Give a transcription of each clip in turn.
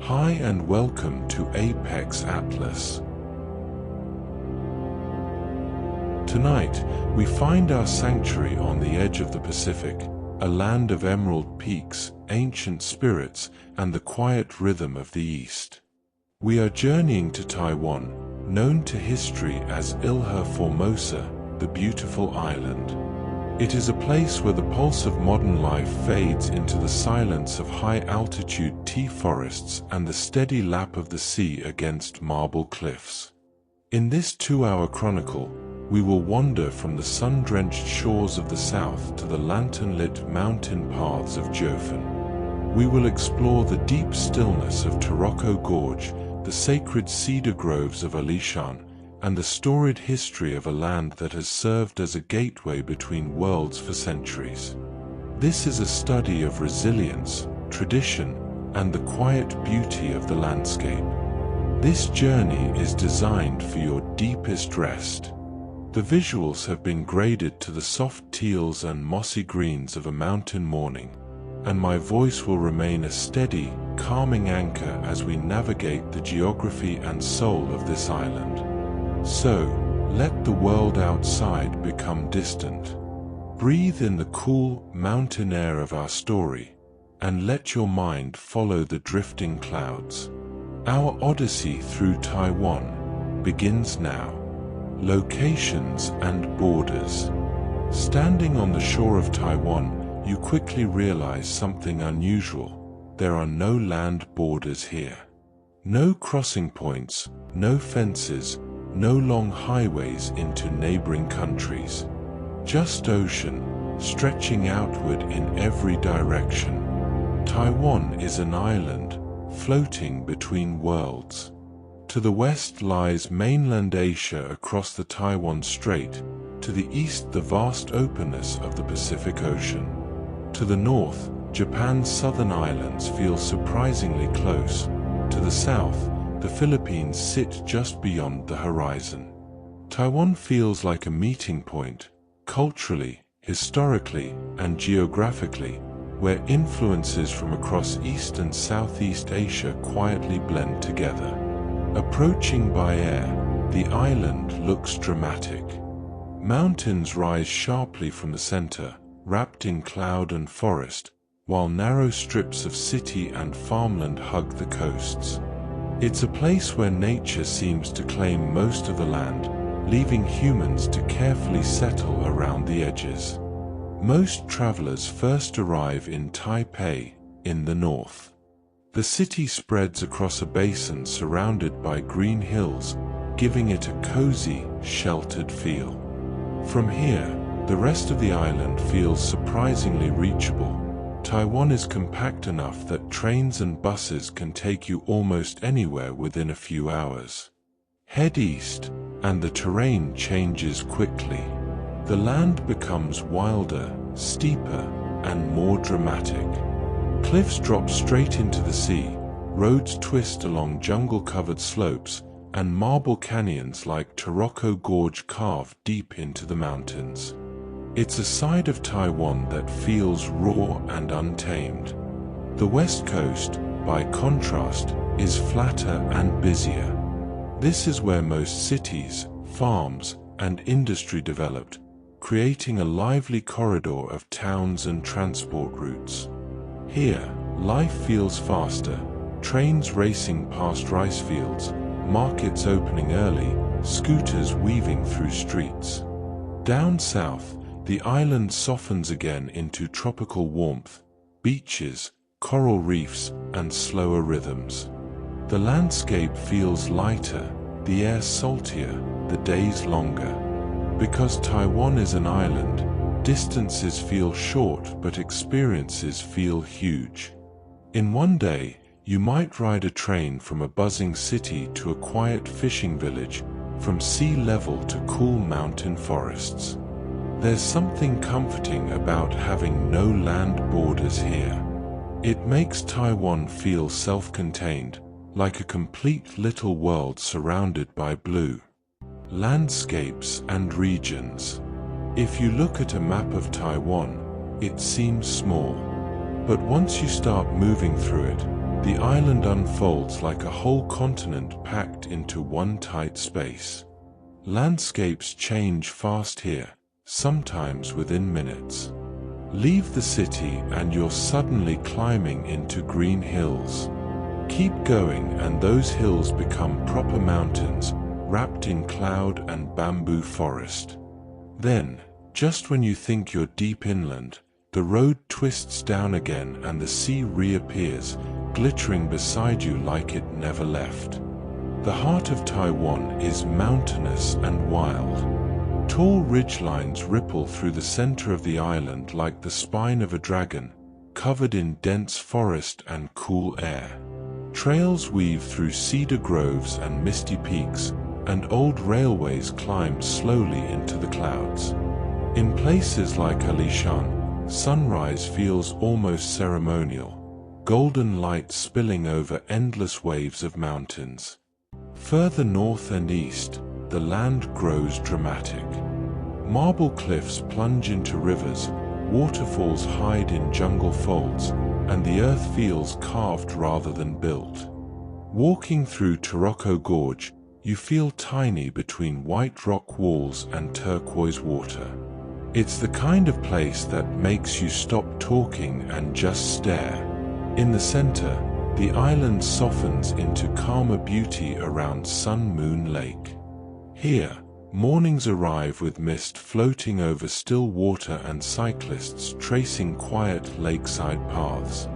Hi and welcome to Apex Atlas. Tonight, we find our sanctuary on the edge of the Pacific, a land of emerald peaks, ancient spirits, and the quiet rhythm of the East. We are journeying to Taiwan, known to history as Ilha Formosa, the beautiful island. It is a place where the pulse of modern life fades into the silence of high-altitude tea forests and the steady lap of the sea against marble cliffs. In this 2-hour chronicle, we will wander from the sun-drenched shores of the south to the lantern-lit mountain paths of Jiufen. We will explore the deep stillness of Taroko Gorge, the sacred cedar groves of Alishan, and the storied history of a land that has served as a gateway between worlds for centuries. This is a study of resilience, tradition, and the quiet beauty of the landscape. This journey is designed for your deepest rest. The visuals have been graded to the soft teals and mossy greens of a mountain morning, and my voice will remain a steady, calming anchor as we navigate the geography and soul of this island. So, let the world outside become distant. Breathe in the cool, mountain air of our story, and let your mind follow the drifting clouds. Our odyssey through Taiwan begins now. Locations and borders. Standing on the shore of Taiwan, you quickly realize something unusual. There are no land borders here. No crossing points, no fences, no long highways into neighboring countries. Just ocean, stretching outward in every direction. Taiwan is an island, floating between worlds. To the west lies mainland Asia across the Taiwan Strait, to the east the vast openness of the Pacific Ocean. To the north, Japan's southern islands feel surprisingly close. To the south, the Philippines sit just beyond the horizon. Taiwan feels like a meeting point, culturally, historically, and geographically, where influences from across East and Southeast Asia quietly blend together. Approaching by air, the island looks dramatic. Mountains rise sharply from the center, wrapped in cloud and forest, while narrow strips of city and farmland hug the coasts. It's a place where nature seems to claim most of the land, leaving humans to carefully settle around the edges. Most travelers first arrive in Taipei, in the north. The city spreads across a basin surrounded by green hills, giving it a cozy, sheltered feel. From here, the rest of the island feels surprisingly reachable. Taiwan is compact enough that trains and buses can take you almost anywhere within a few hours. Head east, and the terrain changes quickly. The land becomes wilder, steeper, and more dramatic. Cliffs drop straight into the sea, roads twist along jungle-covered slopes, and marble canyons like Taroko Gorge carve deep into the mountains. It's a side of Taiwan that feels raw and untamed. The west coast, by contrast, is flatter and busier. This is where most cities, farms, and industry developed, creating a lively corridor of towns and transport routes. Here, life feels faster, trains racing past rice fields, markets opening early, scooters weaving through streets. Down south, the island softens again into tropical warmth, beaches, coral reefs, and slower rhythms. The landscape feels lighter, the air saltier, the days longer. Because Taiwan is an island, distances feel short but experiences feel huge. In one day, you might ride a train from a buzzing city to a quiet fishing village, from sea level to cool mountain forests. There's something comforting about having no land borders here. It makes Taiwan feel self-contained, like a complete little world surrounded by blue landscapes and regions. If you look at a map of Taiwan, it seems small. But once you start moving through it, The island unfolds like a whole continent packed into one tight space. Landscapes change fast here, sometimes within minutes. Leave the city and you're suddenly climbing into green hills. Keep going and those hills become proper mountains, wrapped in cloud and bamboo forest. Then, just when you think you're deep inland, the road twists down again and the sea reappears, glittering beside you like it never left. The heart of Taiwan is mountainous and wild. Tall ridgelines ripple through the center of the island like the spine of a dragon, covered in dense forest and cool air. Trails weave through cedar groves and misty peaks, and old railways climb slowly into the clouds. In places like Alishan, sunrise feels almost ceremonial, golden light spilling over endless waves of mountains. Further north and east, the land grows dramatic. Marble cliffs plunge into rivers, waterfalls hide in jungle folds, and the earth feels carved rather than built. Walking through Taroko Gorge, you feel tiny between white rock walls and turquoise water. It's the kind of place that makes you stop talking and just stare. In the center, the island softens into calmer beauty around Sun Moon Lake. Here, mornings arrive with mist floating over still water and cyclists tracing quiet lakeside paths.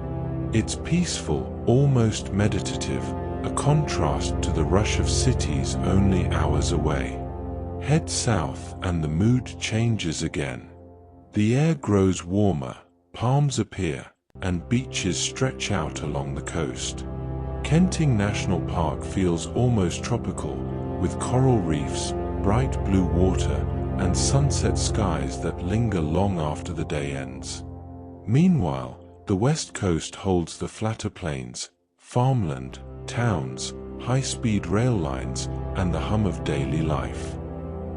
It's peaceful, almost meditative, a contrast to the rush of cities only hours away. Head south and the mood changes again. The air grows warmer, palms appear, and beaches stretch out along the coast. Kenting National Park feels almost tropical, with coral reefs, bright blue water, and sunset skies that linger long after the day ends. Meanwhile, the west coast holds the flatter plains, farmland, towns, high-speed rail lines, and the hum of daily life.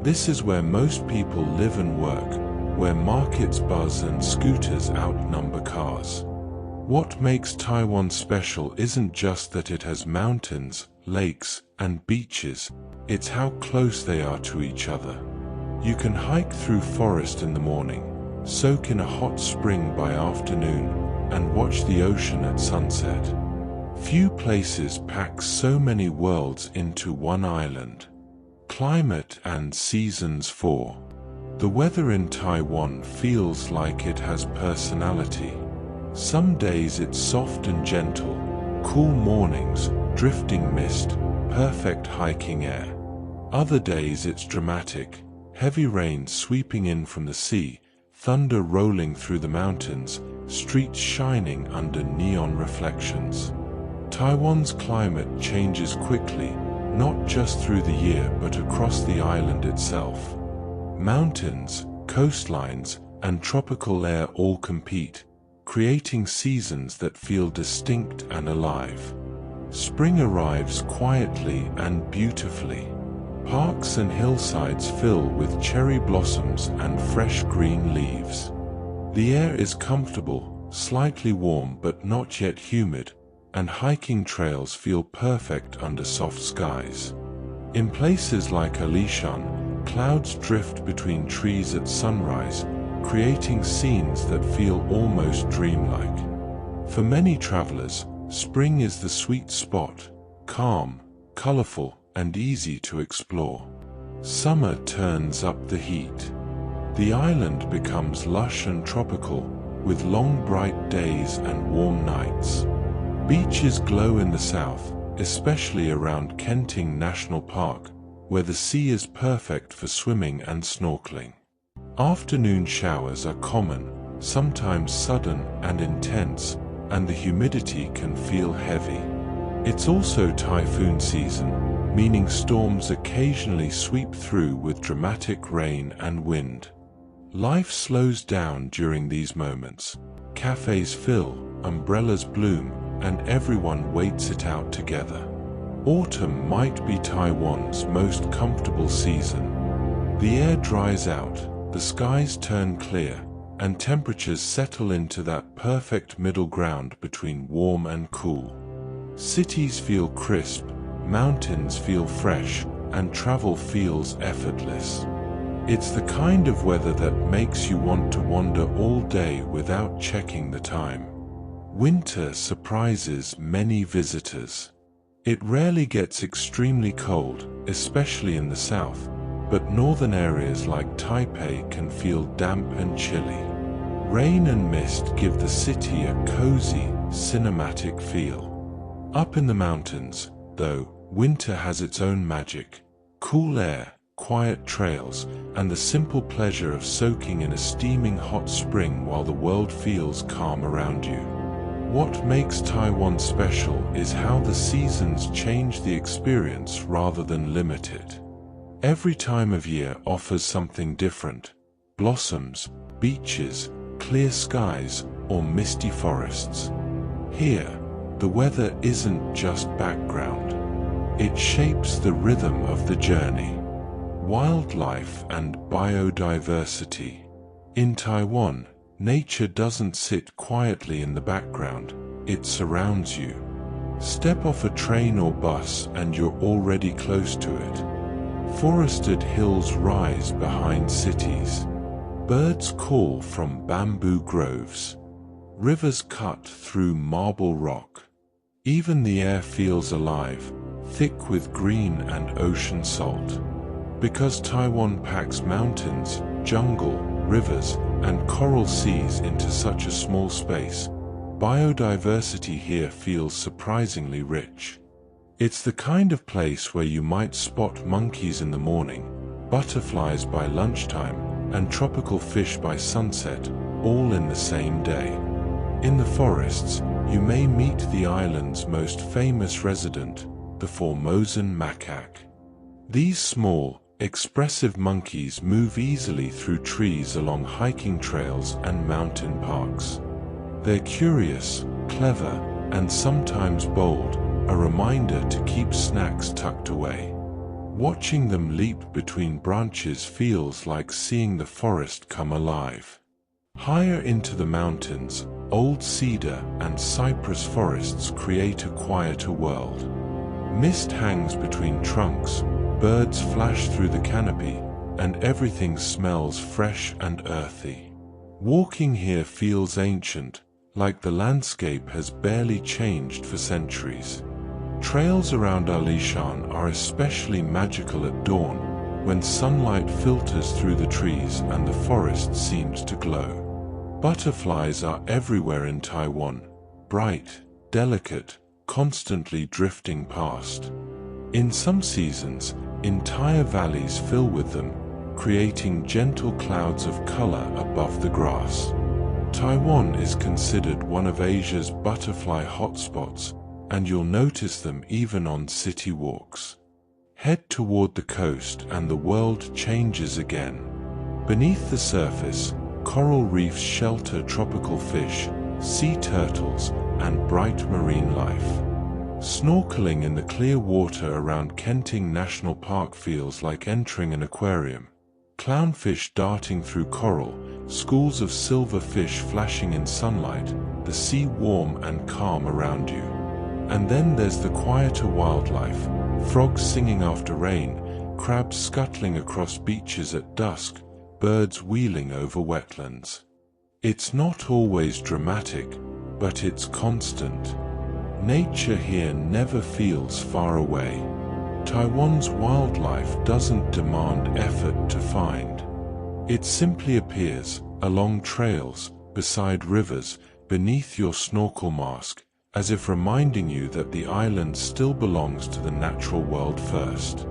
This is where most people live and work, where markets buzz and scooters outnumber cars. What makes Taiwan special isn't just that it has mountains, lakes, and beaches, it's how close they are to each other. You can hike through forest in the morning, soak in a hot spring by afternoon, and watch the ocean at sunset. Few places pack so many worlds into one island. Climate and seasons. 4. The weather in Taiwan feels like it has personality. Some days it's soft and gentle, cool mornings, drifting mist, perfect hiking air. Other days it's dramatic, heavy rain sweeping in from the sea, thunder rolling through the mountains, streets shining under neon reflections. Taiwan's climate changes quickly, not just through the year but across the island itself. Mountains, coastlines, and tropical air all compete, creating seasons that feel distinct and alive. Spring arrives quietly and beautifully. Parks and hillsides fill with cherry blossoms and fresh green leaves. The air is comfortable, slightly warm but not yet humid, and hiking trails feel perfect under soft skies. In places like Alishan, clouds drift between trees at sunrise, creating scenes that feel almost dreamlike. For many travelers, spring is the sweet spot, calm, colorful, and easy to explore. Summer turns up the heat. The island becomes lush and tropical, with long bright days and warm nights. Beaches glow in the south, especially around Kenting National Park, where the sea is perfect for swimming and snorkeling. Afternoon showers are common, sometimes sudden and intense, and the humidity can feel heavy. It's also typhoon season, meaning storms occasionally sweep through with dramatic rain and wind. Life slows down during these moments. Cafes fill, umbrellas bloom, and everyone waits it out together. Autumn might be Taiwan's most comfortable season. The air dries out, the skies turn clear, and temperatures settle into that perfect middle ground between warm and cool. Cities feel crisp, mountains feel fresh, and travel feels effortless. It's the kind of weather that makes you want to wander all day without checking the time. Winter surprises many visitors. It rarely gets extremely cold, especially in the south, but northern areas like Taipei can feel damp and chilly. Rain and mist give the city a cozy, cinematic feel. Up in the mountains, though, winter has its own magic. Cool air, quiet trails, and the simple pleasure of soaking in a steaming hot spring while the world feels calm around you. What makes Taiwan special is how the seasons change the experience rather than limit it. Every time of year offers something different: blossoms, beaches, clear skies, or misty forests. Here, the weather isn't just background. It shapes the rhythm of the journey. Wildlife and biodiversity. In Taiwan, nature doesn't sit quietly in the background, it surrounds you. Step off a train or bus and you're already close to it. Forested hills rise behind cities. Birds call from bamboo groves. Rivers cut through marble rock. Even the air feels alive, thick with green and ocean salt. Because Taiwan packs mountains, jungle, rivers, and coral seas into such a small space, biodiversity here feels surprisingly rich. It's the kind of place where you might spot monkeys in the morning, butterflies by lunchtime, and tropical fish by sunset, all in the same day. In the forests, you may meet the island's most famous resident, the Formosan macaque. These small, expressive monkeys move easily through trees along hiking trails and mountain parks. They're curious, clever, and sometimes bold, a reminder to keep snacks tucked away. Watching them leap between branches feels like seeing the forest come alive. Higher into the mountains, old cedar and cypress forests create a quieter world. Mist hangs between trunks, birds flash through the canopy, and everything smells fresh and earthy. Walking here feels ancient, like the landscape has barely changed for centuries. Trails around Alishan are especially magical at dawn, when sunlight filters through the trees and the forest seems to glow. Butterflies are everywhere in Taiwan, bright, delicate, constantly drifting past. In some seasons, entire valleys fill with them, creating gentle clouds of color above the grass. Taiwan is considered one of Asia's butterfly hotspots, and you'll notice them even on city walks. Head toward the coast and the world changes again. Beneath the surface, coral reefs shelter tropical fish, sea turtles, and bright marine life. Snorkeling in the clear water around Kenting National Park feels like entering an aquarium. Clownfish darting through coral, schools of silver fish flashing in sunlight, the sea warm and calm around you. And then there's the quieter wildlife, frogs singing after rain, crabs scuttling across beaches at dusk, birds wheeling over wetlands. It's not always dramatic, but it's constant. Nature here never feels far away. Taiwan's wildlife doesn't demand effort to find. It simply appears, along trails, beside rivers, beneath your snorkel mask, as if reminding you that the island still belongs to the natural world first.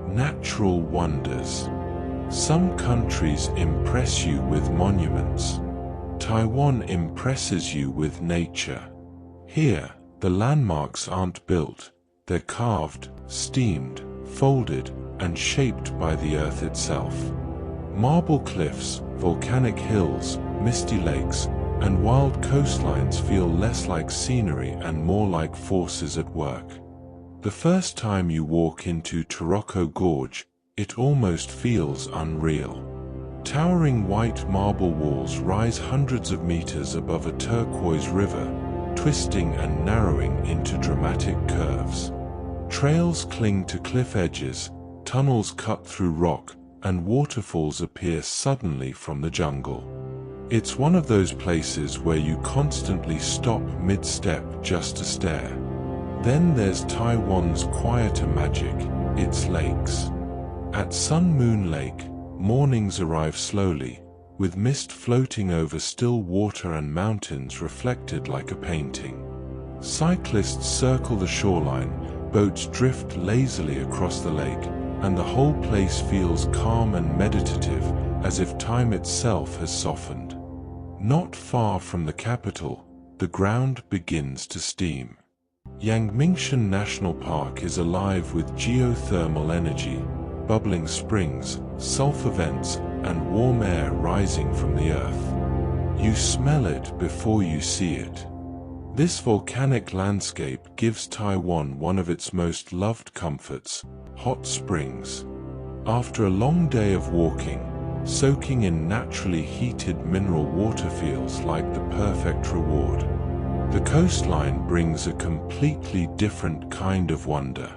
Natural wonders. Some countries impress you with monuments. Taiwan impresses you with nature. Here, the landmarks aren't built, they're carved, steamed, folded, and shaped by the earth itself. Marble cliffs, volcanic hills, misty lakes, and wild coastlines feel less like scenery and more like forces at work. The first time you walk into Taroko Gorge, it almost feels unreal. Towering white marble walls rise hundreds of meters above a turquoise river, twisting and narrowing into dramatic curves. Trails cling to cliff edges, tunnels cut through rock, and waterfalls appear suddenly from the jungle. It's one of those places where you constantly stop mid-step just to stare. Then there's Taiwan's quieter magic, its lakes. At Sun Moon Lake, mornings arrive slowly, with mist floating over still water and mountains reflected like a painting. Cyclists circle the shoreline, boats drift lazily across the lake, and the whole place feels calm and meditative, as if time itself has softened. Not far from the capital, the ground begins to steam. Yangmingshan National Park is alive with geothermal energy, bubbling springs, sulfur vents, and warm air rising from the earth. You smell it before you see it. This volcanic landscape gives Taiwan one of its most loved comforts: hot springs. After a long day of walking, soaking in naturally heated mineral water feels like the perfect reward. The coastline brings a completely different kind of wonder.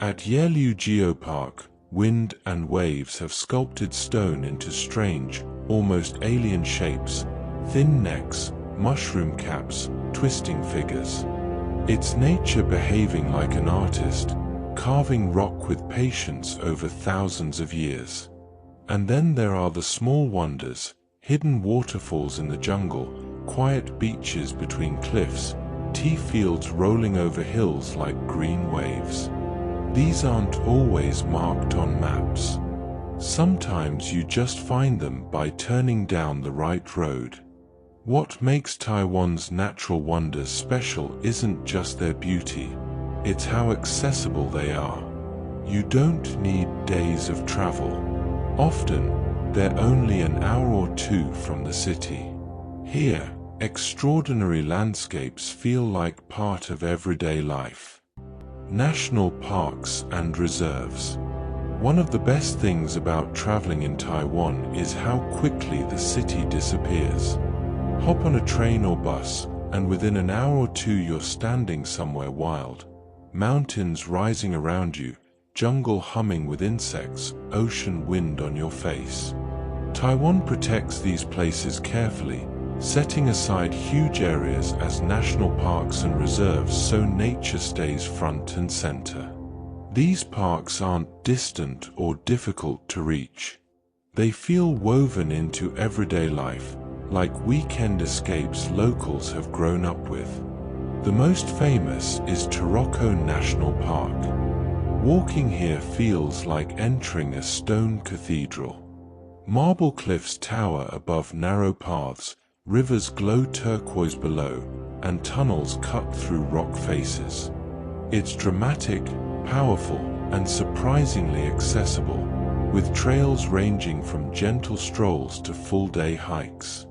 At Yeliu Geopark, wind and waves have sculpted stone into strange, almost alien shapes: thin necks, mushroom caps, twisting figures. It's nature behaving like an artist, carving rock with patience over thousands of years. And then there are the small wonders: hidden waterfalls in the jungle, quiet beaches between cliffs, tea fields rolling over hills like green waves. These aren't always marked on maps. Sometimes you just find them by turning down the right road. What makes Taiwan's natural wonders special isn't just their beauty, it's how accessible they are. You don't need days of travel. Often, they're only an hour or two from the city. Here, extraordinary landscapes feel like part of everyday life. National parks and reserves. One of the best things about traveling in Taiwan is how quickly the city disappears. Hop on a train or bus, and within an hour or two you're standing somewhere wild. Mountains rising around you, jungle humming with insects, ocean wind on your face. Taiwan protects these places carefully, setting aside huge areas as national parks and reserves so nature stays front and center. These parks aren't distant or difficult to reach. They feel woven into everyday life, like weekend escapes locals have grown up with. The most famous is Taroko National Park. Walking here feels like entering a stone cathedral. Marble cliffs tower above narrow paths, rivers glow turquoise below, and tunnels cut through rock faces. It's dramatic, powerful, and surprisingly accessible, with trails ranging from gentle strolls to full-day hikes.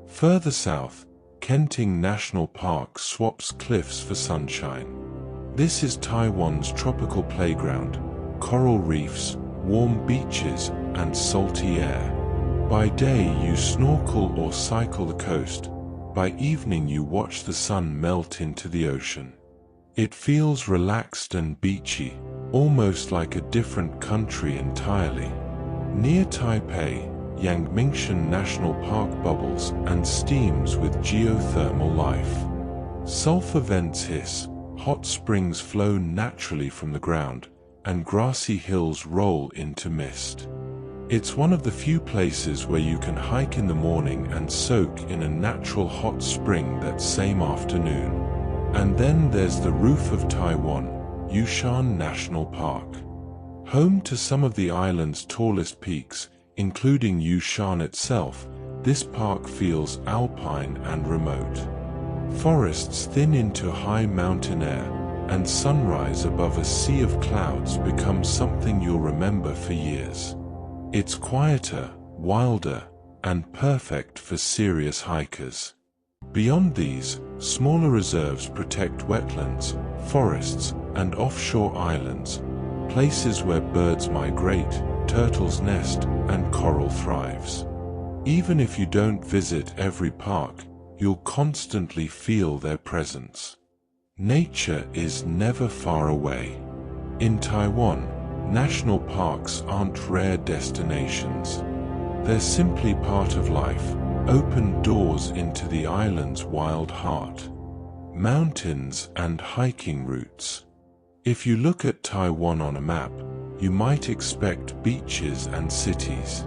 Further south, Kenting National Park swaps cliffs for sunshine. This is Taiwan's tropical playground: coral reefs, warm beaches, and salty air. By day you snorkel or cycle the coast, by evening you watch the sun melt into the ocean. It feels relaxed and beachy, almost like a different country entirely. Near Taipei, Yangmingshan National Park bubbles and steams with geothermal life. Sulfur vents hiss, hot springs flow naturally from the ground, and grassy hills roll into mist. It's one of the few places where you can hike in the morning and soak in a natural hot spring that same afternoon. And then there's the roof of Taiwan, Alishan National Park. Home to some of the island's tallest peaks, including Alishan itself, this park feels alpine and remote. Forests thin into high mountain air, and sunrise above a sea of clouds becomes something you'll remember for years. It's quieter, wilder, and perfect for serious hikers. Beyond these, smaller reserves protect wetlands, forests, and offshore islands, places where birds migrate, turtles nest, and coral thrives. Even if you don't visit every park, you'll constantly feel their presence. Nature is never far away. In Taiwan, national parks aren't rare destinations. They're simply part of life, open doors into the island's wild heart. Mountains and hiking routes. If you look at Taiwan on a map, you might expect beaches and cities.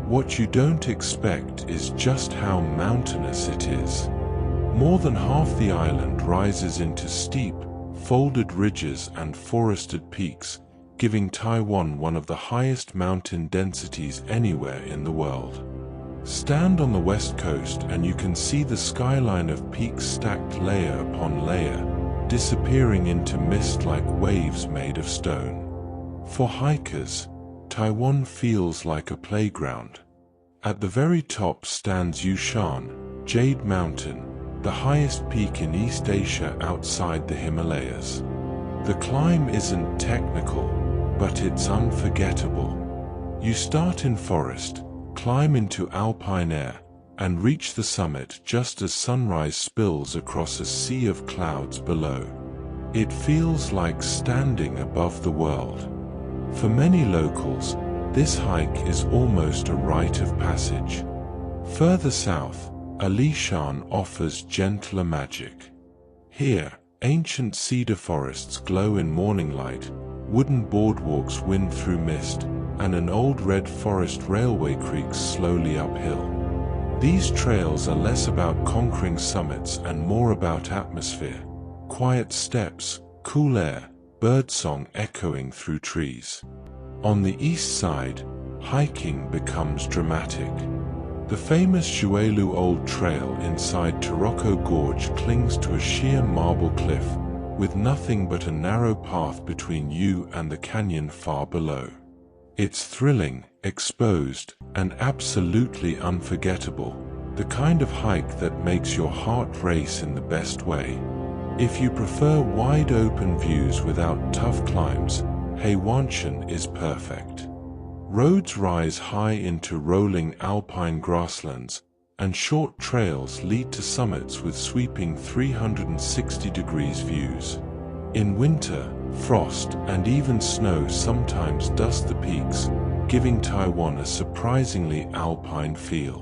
What you don't expect is just how mountainous it is. More than half the island rises into steep, folded ridges and forested peaks, giving Taiwan one of the highest mountain densities anywhere in the world. Stand on the west coast and you can see the skyline of peaks stacked layer upon layer, disappearing into mist like waves made of stone. For hikers, Taiwan feels like a playground. At the very top stands Alishan, Jade Mountain, the highest peak in East Asia outside the Himalayas. The climb isn't technical, but it's unforgettable. You start in forest, climb into alpine air, and reach the summit just as sunrise spills across a sea of clouds below. It feels like standing above the world. For many locals, this hike is almost a rite of passage. Further south, Alishan offers gentler magic. Here, ancient cedar forests glow in morning light, wooden boardwalks wind through mist, and an old red forest railway creaks slowly uphill. These trails are less about conquering summits and more about atmosphere. Quiet steps, cool air, birdsong echoing through trees. On the east side, hiking becomes dramatic. The famous Juelu Old Trail inside Taroko Gorge clings to a sheer marble cliff, with nothing but a narrow path between you and the canyon far below. It's thrilling, exposed, and absolutely unforgettable, the kind of hike that makes your heart race in the best way. If you prefer wide-open views without tough climbs, Alishan is perfect. Roads rise high into rolling alpine grasslands, and short trails lead to summits with sweeping 360-degree views. In winter, frost and even snow sometimes dust the peaks, giving Taiwan a surprisingly alpine feel.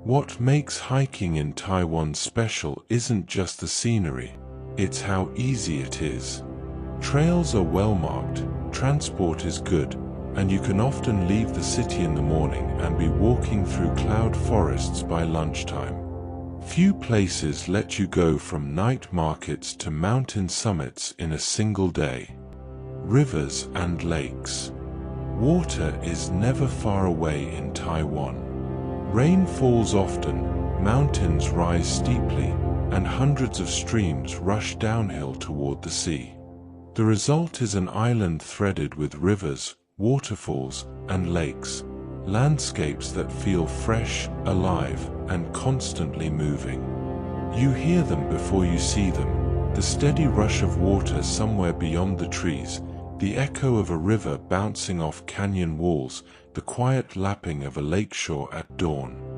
What makes hiking in Taiwan special isn't just the scenery, it's how easy it is. Trails are well marked, transport is good, and you can often leave the city in the morning and be walking through cloud forests by lunchtime. Few places let you go from night markets to mountain summits in a single day. Rivers and lakes. Water is never far away in Taiwan. Rain falls often, mountains rise steeply, and hundreds of streams rush downhill toward the sea. The result is an island threaded with rivers, waterfalls, and lakes, landscapes that feel fresh, alive, and constantly moving. You hear them before you see them, the steady rush of water somewhere beyond the trees, the echo of a river bouncing off canyon walls, the quiet lapping of a lakeshore at dawn.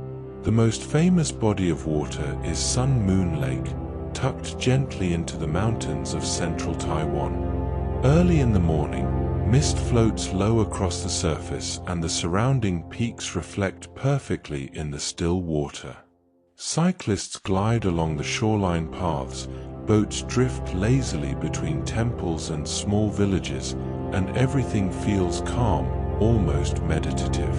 The most famous body of water is Sun Moon Lake, tucked gently into the mountains of central Taiwan. Early in the morning, mist floats low across the surface and the surrounding peaks reflect perfectly in the still water. Cyclists glide along the shoreline paths, boats drift lazily between temples and small villages, and everything feels calm, almost meditative.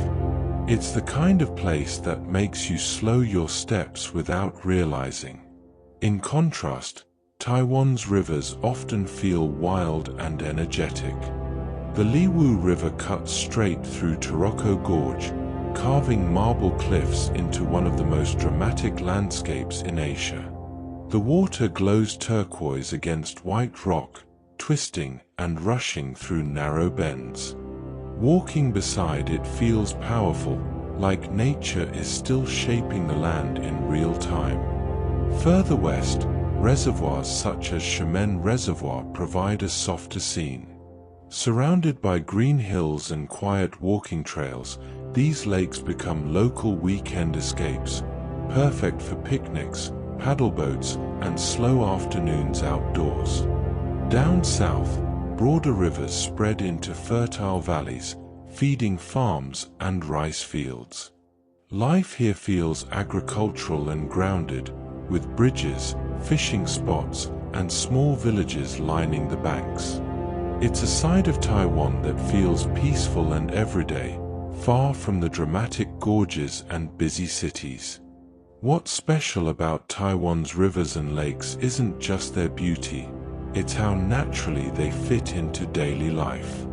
It's the kind of place that makes you slow your steps without realizing. In contrast, Taiwan's rivers often feel wild and energetic. The Liwu River cuts straight through Taroko Gorge, carving marble cliffs into one of the most dramatic landscapes in Asia. The water glows turquoise against white rock, twisting and rushing through narrow bends. Walking beside it feels powerful, like nature is still shaping the land in real time. Further west, reservoirs such as Xiamen Reservoir provide a softer scene. Surrounded by green hills and quiet walking trails, these lakes become local weekend escapes, perfect for picnics, paddle boats, and slow afternoons outdoors. Down south, broader rivers spread into fertile valleys, feeding farms and rice fields. Life here feels agricultural and grounded, with bridges, fishing spots, and small villages lining the banks. It's a side of Taiwan that feels peaceful and everyday, far from the dramatic gorges and busy cities. What's special about Taiwan's rivers and lakes isn't just their beauty, it's how naturally they fit into daily life.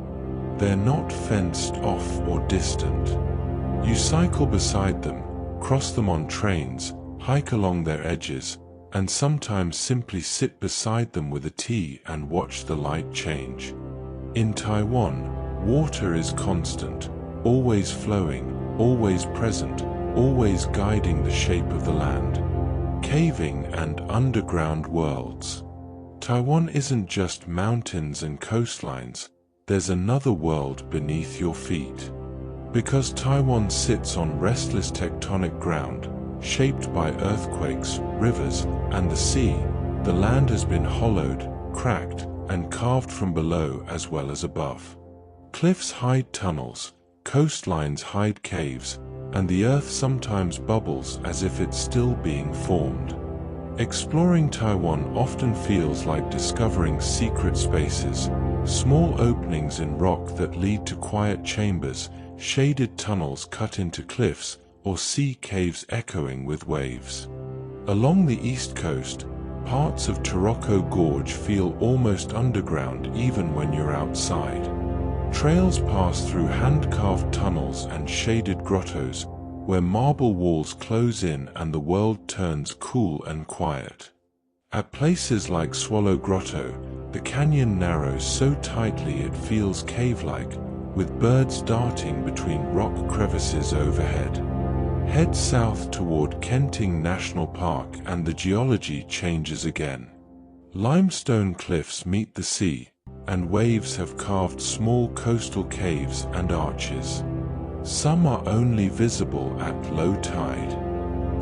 They're not fenced off or distant. You cycle beside them, cross them on trains, hike along their edges, and sometimes simply sit beside them with a tea and watch the light change. In Taiwan, water is constant, always flowing, always present, always guiding the shape of the land. Caving and underground worlds. Taiwan isn't just mountains and coastlines, there's another world beneath your feet. Because Taiwan sits on restless tectonic ground, shaped by earthquakes, rivers, and the sea, the land has been hollowed, cracked, and carved from below as well as above. Cliffs hide tunnels, coastlines hide caves, and the earth sometimes bubbles as if it's still being formed. Exploring Taiwan often feels like discovering secret spaces, small openings in rock that lead to quiet chambers, shaded tunnels cut into cliffs, or sea caves echoing with waves. Along the east coast, parts of Taroko Gorge feel almost underground even when you're outside. Trails pass through hand-carved tunnels and shaded grottos, where marble walls close in and the world turns cool and quiet. At places like Swallow Grotto, the canyon narrows so tightly it feels cave-like, with birds darting between rock crevices overhead. Head south toward Kenting National Park and the geology changes again. Limestone cliffs meet the sea, and waves have carved small coastal caves and arches. Some are only visible at low tide.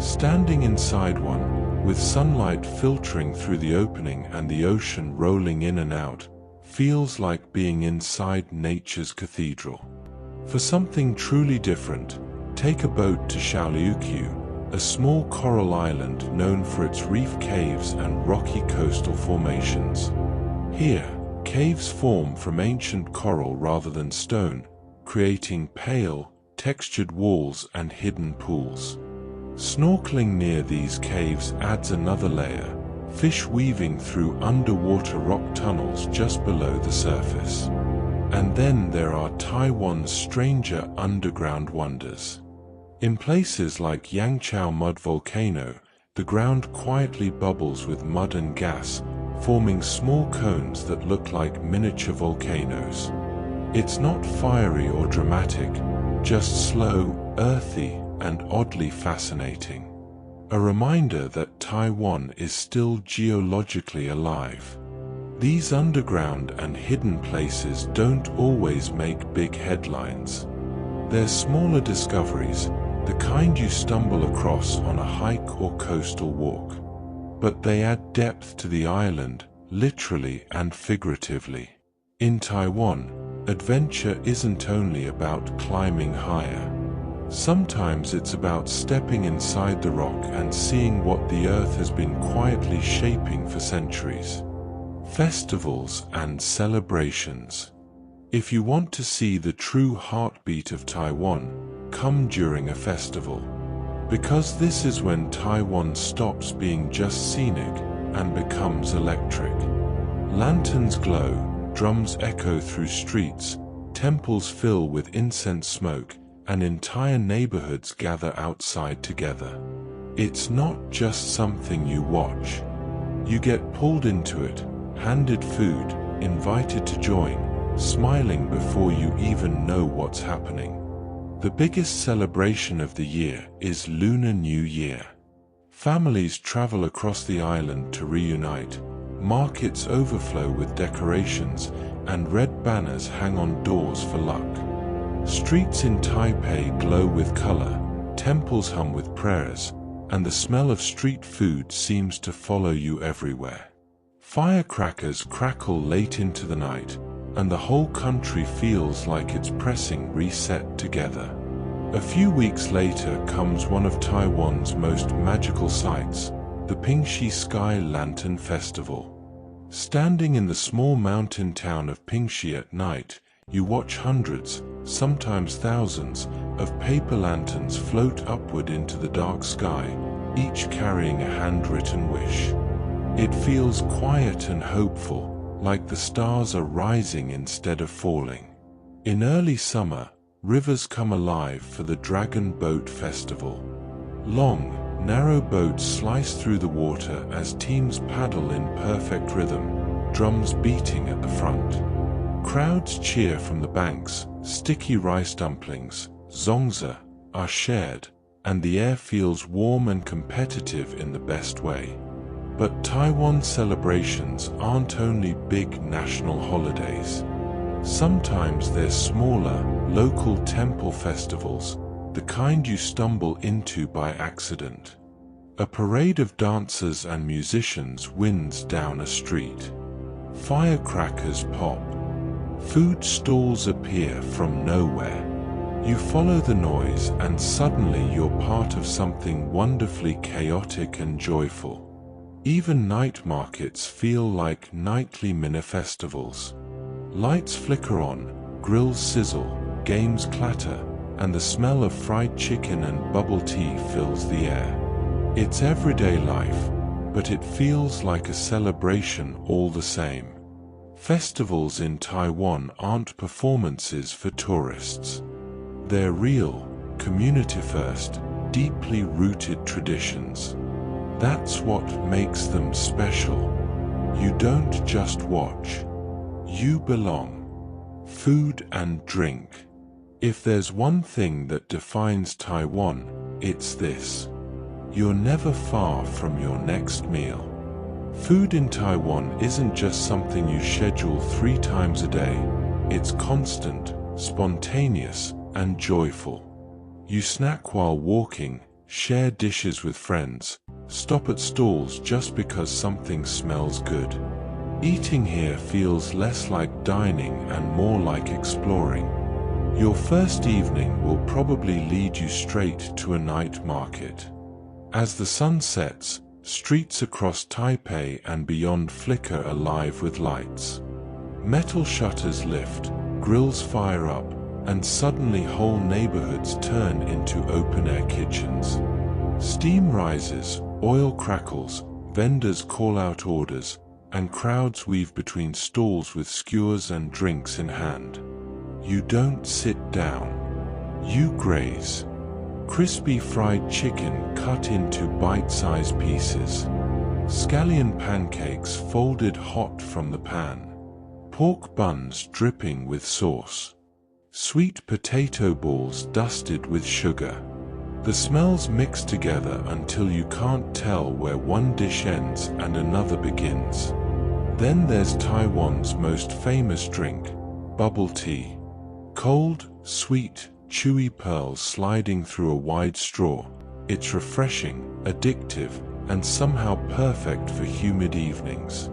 Standing inside one, with sunlight filtering through the opening and the ocean rolling in and out, feels like being inside nature's cathedral. For something truly different, take a boat to Shaoliukyu, a small coral island known for its reef caves and rocky coastal formations. Here, caves form from ancient coral rather than stone, creating pale, textured walls and hidden pools. Snorkeling near these caves adds another layer, fish weaving through underwater rock tunnels just below the surface. And then there are Taiwan's stranger underground wonders. In places like Yangchao Mud Volcano, the ground quietly bubbles with mud and gas, forming small cones that look like miniature volcanoes. It's not fiery or dramatic, just slow, earthy, and oddly fascinating. A reminder that Taiwan is still geologically alive. These underground and hidden places don't always make big headlines. They're smaller discoveries, the kind you stumble across on a hike or coastal walk. But they add depth to the island, literally and figuratively. In Taiwan, adventure isn't only about climbing higher. Sometimes it's about stepping inside the rock and seeing what the earth has been quietly shaping for centuries. Festivals and celebrations. If you want to see the true heartbeat of Taiwan, come during a festival. Because this is when Taiwan stops being just scenic and becomes electric. Lanterns glow, drums echo through streets, temples fill with incense smoke, and entire neighborhoods gather outside together. It's not just something you watch. You get pulled into it, handed food, invited to join, smiling before you even know what's happening. The biggest celebration of the year is Lunar New Year. Families travel across the island to reunite, markets overflow with decorations, and red banners hang on doors for luck. Streets in Taipei glow with color, temples hum with prayers, and the smell of street food seems to follow you everywhere. Firecrackers crackle late into the night, and the whole country feels like it's pressing reset together. A few weeks later comes one of Taiwan's most magical sights, the Pingxi Sky Lantern Festival. Standing in the small mountain town of Pingxi at night, you watch hundreds, sometimes thousands, of paper lanterns float upward into the dark sky, each carrying a handwritten wish. It feels quiet and hopeful, like the stars are rising instead of falling. In early summer, rivers come alive for the Dragon Boat Festival. Long, narrow boats slice through the water as teams paddle in perfect rhythm, drums beating at the front. Crowds cheer from the banks, sticky rice dumplings, zongzi, are shared, and the air feels warm and competitive in the best way. But Taiwan celebrations aren't only big national holidays. Sometimes they're smaller, local temple festivals, the kind you stumble into by accident. A parade of dancers and musicians winds down a street. Firecrackers pop. Food stalls appear from nowhere. You follow the noise and suddenly you're part of something wonderfully chaotic and joyful. Even night markets feel like nightly mini-festivals. Lights flicker on, grills sizzle, games clatter, and the smell of fried chicken and bubble tea fills the air. It's everyday life, but it feels like a celebration all the same. Festivals in Taiwan aren't performances for tourists. They're real, community-first, deeply rooted traditions. That's what makes them special. You don't just watch. You belong. Food and drink. If there's one thing that defines Taiwan, it's this. You're never far from your next meal. Food in Taiwan isn't just something you schedule 3 times a day. It's constant, spontaneous, and joyful. You snack while walking, share dishes with friends, stop at stalls just because something smells good. Eating here feels less like dining and more like exploring. Your first evening will probably lead you straight to a night market. As the sun sets, streets across Taipei and beyond flicker alive with lights. Metal shutters lift, grills fire up, and suddenly whole neighborhoods turn into open-air kitchens. Steam rises, oil crackles, vendors call out orders, and crowds weave between stalls with skewers and drinks in hand. You don't sit down. You graze. Crispy fried chicken cut into bite-sized pieces. Scallion pancakes folded hot from the pan. Pork buns dripping with sauce. Sweet potato balls dusted with sugar. The smells mix together until you can't tell where one dish ends and another begins. Then there's Taiwan's most famous drink, bubble tea. Cold, sweet, chewy pearls sliding through a wide straw. It's refreshing, addictive, and somehow perfect for humid evenings.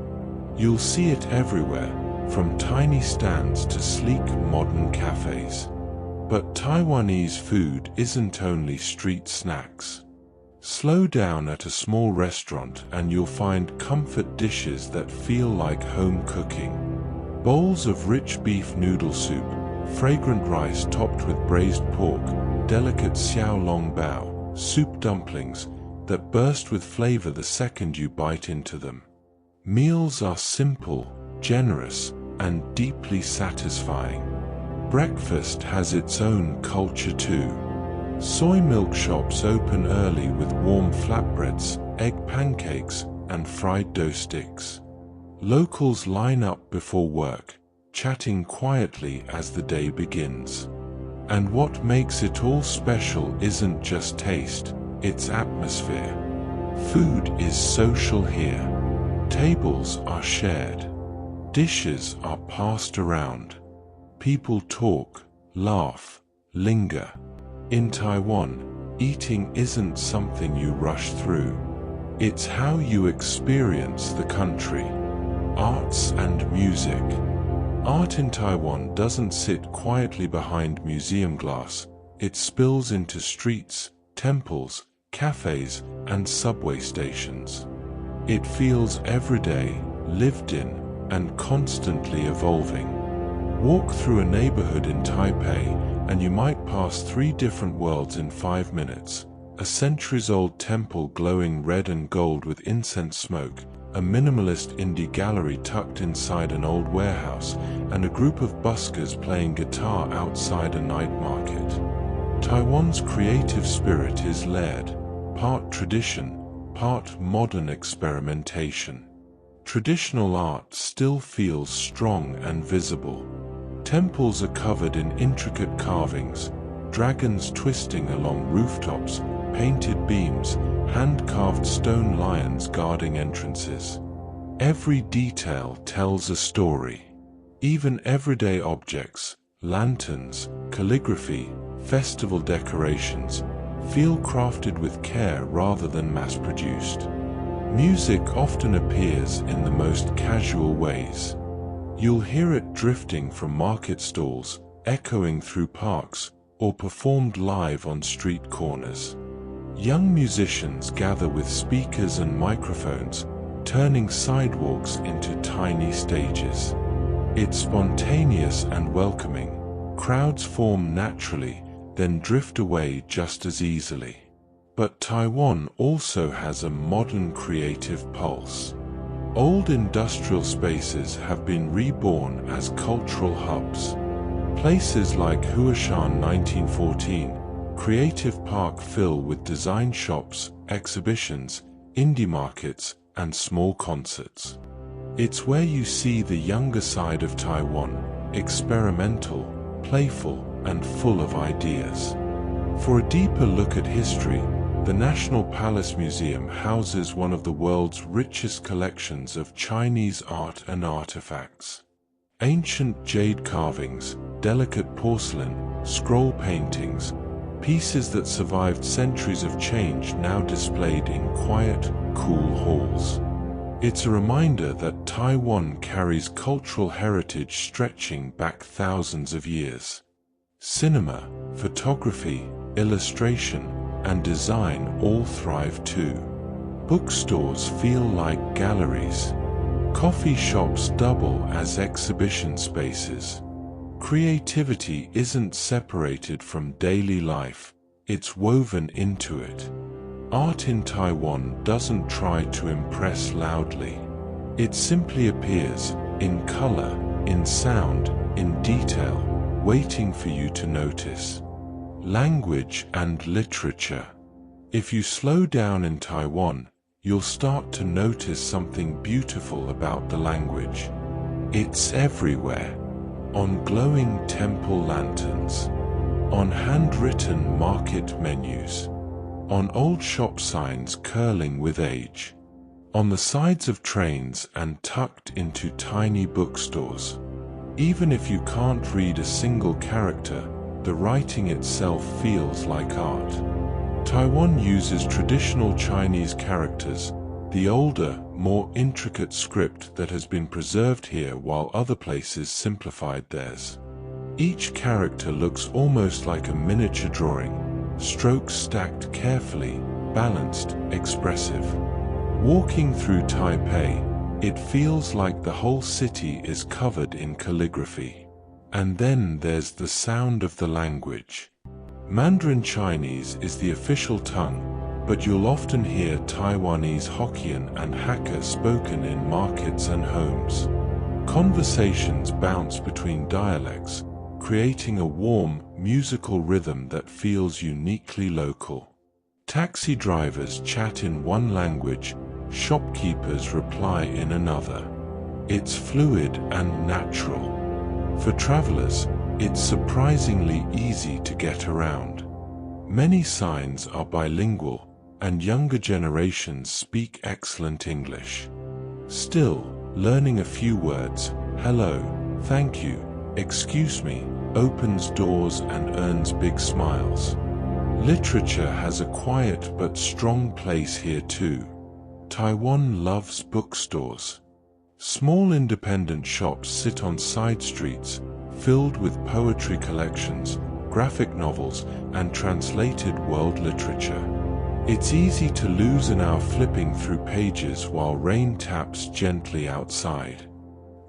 You'll see it everywhere, from tiny stands to sleek modern cafes. But Taiwanese food isn't only street snacks. Slow down at a small restaurant and you'll find comfort dishes that feel like home cooking. Bowls of rich beef noodle soup, fragrant rice topped with braised pork, delicate xiaolongbao, soup dumplings that burst with flavor the second you bite into them. Meals are simple, generous, and deeply satisfying. Breakfast has its own culture too. Soy milk shops open early with warm flatbreads, egg pancakes, and fried dough sticks. Locals line up before work, chatting quietly as the day begins. And what makes it all special isn't just taste, it's atmosphere. Food is social here. Tables are shared. Dishes are passed around. People talk, laugh, linger. In Taiwan, eating isn't something you rush through. It's how you experience the country. Arts and music. Art in Taiwan doesn't sit quietly behind museum glass. It spills into streets, temples, cafes, and subway stations. It feels everyday, lived in, and constantly evolving. Walk through a neighborhood in Taipei, and you might pass 3 different worlds in 5 minutes. A centuries-old temple glowing red and gold with incense smoke, a minimalist indie gallery tucked inside an old warehouse, and a group of buskers playing guitar outside a night market. Taiwan's creative spirit is layered, part tradition, part modern experimentation. Traditional art still feels strong and visible. Temples are covered in intricate carvings, dragons twisting along rooftops, painted beams, hand-carved stone lions guarding entrances. Every detail tells a story. Even everyday objects, lanterns, calligraphy, festival decorations, feel crafted with care rather than mass-produced. Music often appears in the most casual ways. You'll hear it drifting from market stalls, echoing through parks, or performed live on street corners. Young musicians gather with speakers and microphones, turning sidewalks into tiny stages. It's spontaneous and welcoming. Crowds form naturally, then drift away just as easily. But Taiwan also has a modern creative pulse. Old industrial spaces have been reborn as cultural hubs. Places like Alishan 1914, Creative Park fill with design shops, exhibitions, indie markets, and small concerts. It's where you see the younger side of Taiwan, experimental, playful, and full of ideas. For a deeper look at history, the National Palace Museum houses one of the world's richest collections of Chinese art and artifacts. Ancient jade carvings, delicate porcelain, scroll paintings, pieces that survived centuries of change now displayed in quiet, cool halls. It's a reminder that Taiwan carries cultural heritage stretching back thousands of years. Cinema, photography, illustration, and design all thrive too. Bookstores feel like galleries. Coffee shops double as exhibition spaces. Creativity isn't separated from daily life, it's woven into it. Art in Taiwan doesn't try to impress loudly. It simply appears, in color, in sound, in detail, waiting for you to notice. Language and literature. If you slow down in Taiwan, you'll start to notice something beautiful about the language. It's everywhere. On glowing temple lanterns. On handwritten market menus. On old shop signs curling with age. On the sides of trains and tucked into tiny bookstores. Even if you can't read a single character, the writing itself feels like art. Taiwan uses traditional Chinese characters, the older, more intricate script that has been preserved here while other places simplified theirs. Each character looks almost like a miniature drawing, strokes stacked carefully, balanced, expressive. Walking through Taipei, it feels like the whole city is covered in calligraphy. And then there's the sound of the language. Mandarin Chinese is the official tongue, but you'll often hear Taiwanese Hokkien and Hakka spoken in markets and homes. Conversations bounce between dialects, creating a warm, musical rhythm that feels uniquely local. Taxi drivers chat in one language, shopkeepers reply in another. It's fluid and natural. For travelers, it's surprisingly easy to get around. Many signs are bilingual, and younger generations speak excellent English. Still, learning a few words, hello, thank you, excuse me, opens doors and earns big smiles. Literature has a quiet but strong place here too. Taiwan loves bookstores. Small independent shops sit on side streets, filled with poetry collections, graphic novels, and translated world literature. It's easy to lose an hour flipping through pages while rain taps gently outside.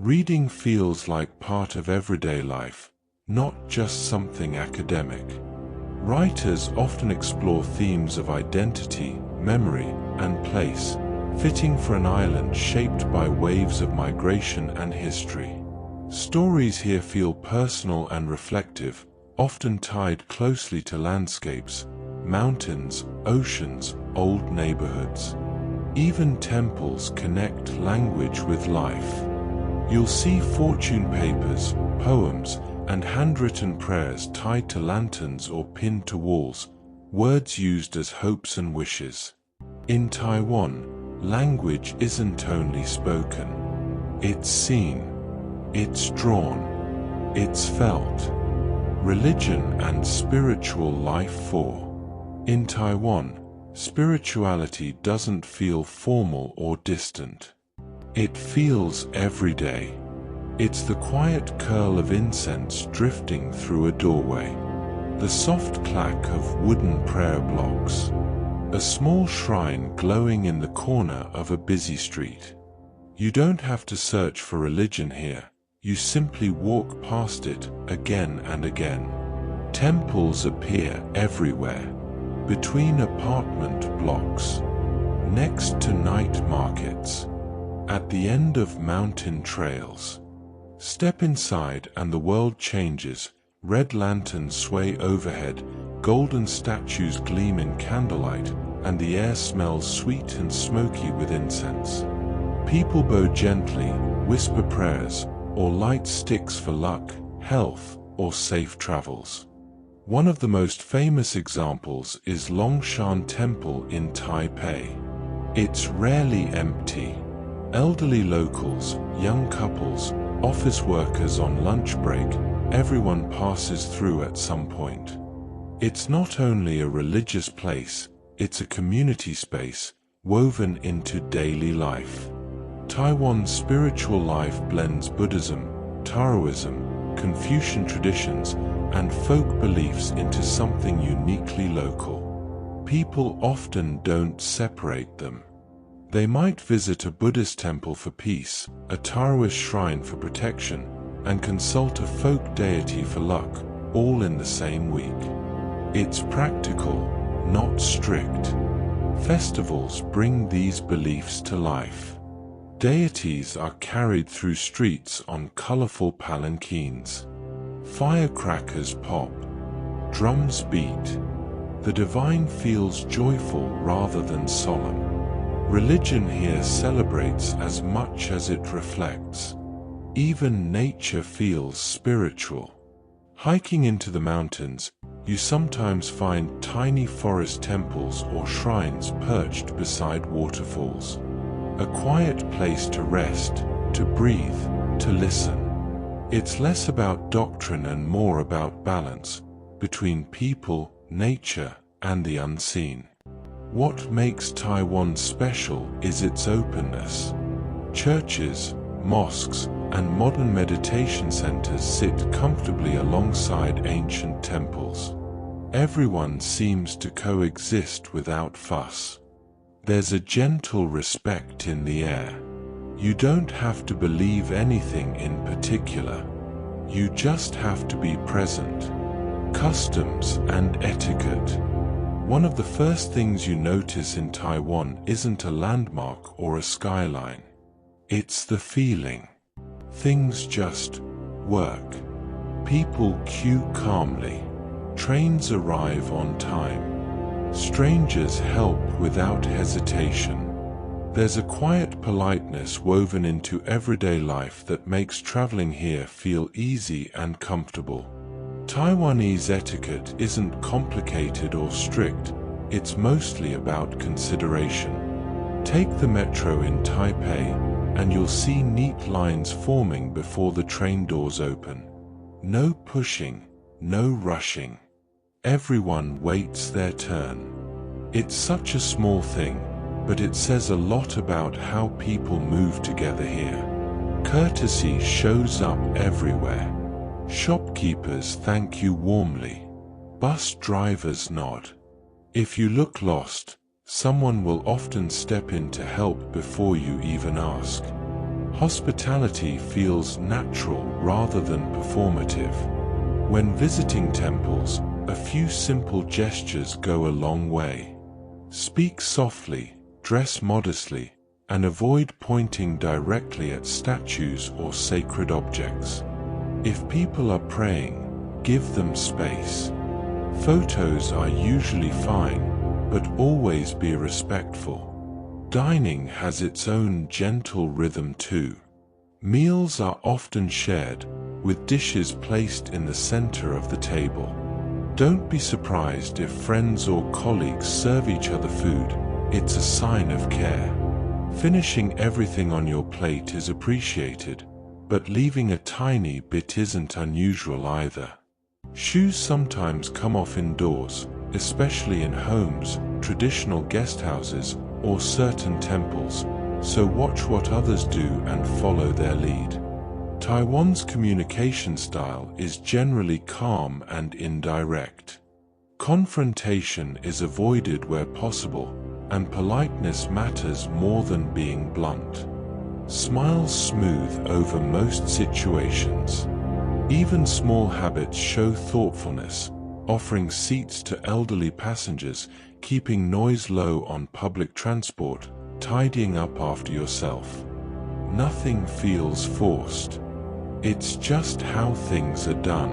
Reading feels like part of everyday life, not just something academic. Writers often explore themes of identity, memory, and place, fitting for an island shaped by waves of migration and history. Stories here feel personal and reflective, often tied closely to landscapes, mountains, oceans, old neighborhoods. Even temples connect language with life. You'll see fortune papers, poems, and handwritten prayers tied to lanterns or pinned to walls, words used as hopes and wishes. In Taiwan, language isn't only spoken. It's seen. It's drawn. It's felt. Religion and spiritual life for. In Taiwan, spirituality doesn't feel formal or distant. It feels everyday. It's the quiet curl of incense drifting through a doorway, the soft clack of wooden prayer blocks, a small shrine glowing in the corner of a busy street. You don't have to search for religion here, you simply walk past it again and again. Temples appear everywhere, between apartment blocks, next to night markets, at the end of mountain trails. Step inside and the world changes. Red lanterns sway overhead, golden statues gleam in candlelight, and the air smells sweet and smoky with incense. People bow gently, whisper prayers, or light sticks for luck, health, or safe travels. One of the most famous examples is Longshan Temple in Taipei. It's rarely empty. Elderly locals, young couples, office workers on lunch break, everyone passes through at some point. It's not only a religious place, it's a community space, woven into daily life. Taiwan's spiritual life blends Buddhism, Taoism, Confucian traditions, and folk beliefs into something uniquely local. People often don't separate them. They might visit a Buddhist temple for peace, a Taoist shrine for protection, and consult a folk deity for luck, all in the same week. It's practical, not strict. Festivals bring these beliefs to life. Deities are carried through streets on colorful palanquins. Firecrackers pop. Drums beat. The divine feels joyful rather than solemn. Religion here celebrates as much as it reflects. Even nature feels spiritual. Hiking into the mountains, you sometimes find tiny forest temples or shrines perched beside waterfalls. A quiet place to rest, to breathe, to listen. It's less about doctrine and more about balance between people, nature, and the unseen. What makes Taiwan special is its openness. Churches, mosques, and modern meditation centers sit comfortably alongside ancient temples. Everyone seems to coexist without fuss. There's a gentle respect in the air. You don't have to believe anything in particular. You just have to be present. Customs and etiquette. One of the first things you notice in Taiwan isn't a landmark or a skyline. It's the feeling. Things just work. People queue calmly. Trains arrive on time. Strangers help without hesitation. There's a quiet politeness woven into everyday life that makes traveling here feel easy and comfortable. Taiwanese etiquette isn't complicated or strict, it's mostly about consideration. Take the metro in Taipei, and you'll see neat lines forming before the train doors open. No pushing, no rushing. everyone waits their turn. It's such a small thing, but it says a lot about how people move together here. Courtesy shows up everywhere. Shopkeepers thank you warmly. Bus drivers nod. If you look lost, someone will often step in to help before you even ask. Hospitality feels natural rather than performative. When visiting temples, a few simple gestures go a long way. Speak softly, dress modestly, and avoid pointing directly at statues or sacred objects. If people are praying, give them space. Photos are usually fine, but always be respectful. Dining has its own gentle rhythm too. Meals are often shared, with dishes placed in the center of the table. Don't be surprised if friends or colleagues serve each other food. It's a sign of care. Finishing everything on your plate is appreciated, but leaving a tiny bit isn't unusual either. Shoes sometimes come off indoors, especially in homes, traditional guest houses, or certain temples, so watch what others do and follow their lead. Taiwan's communication style is generally calm and indirect. Confrontation is avoided where possible, and politeness matters more than being blunt. Smiles smooth over most situations. Even small habits show thoughtfulness, offering seats to elderly passengers, keeping noise low on public transport, tidying up after yourself. Nothing feels forced. It's just how things are done.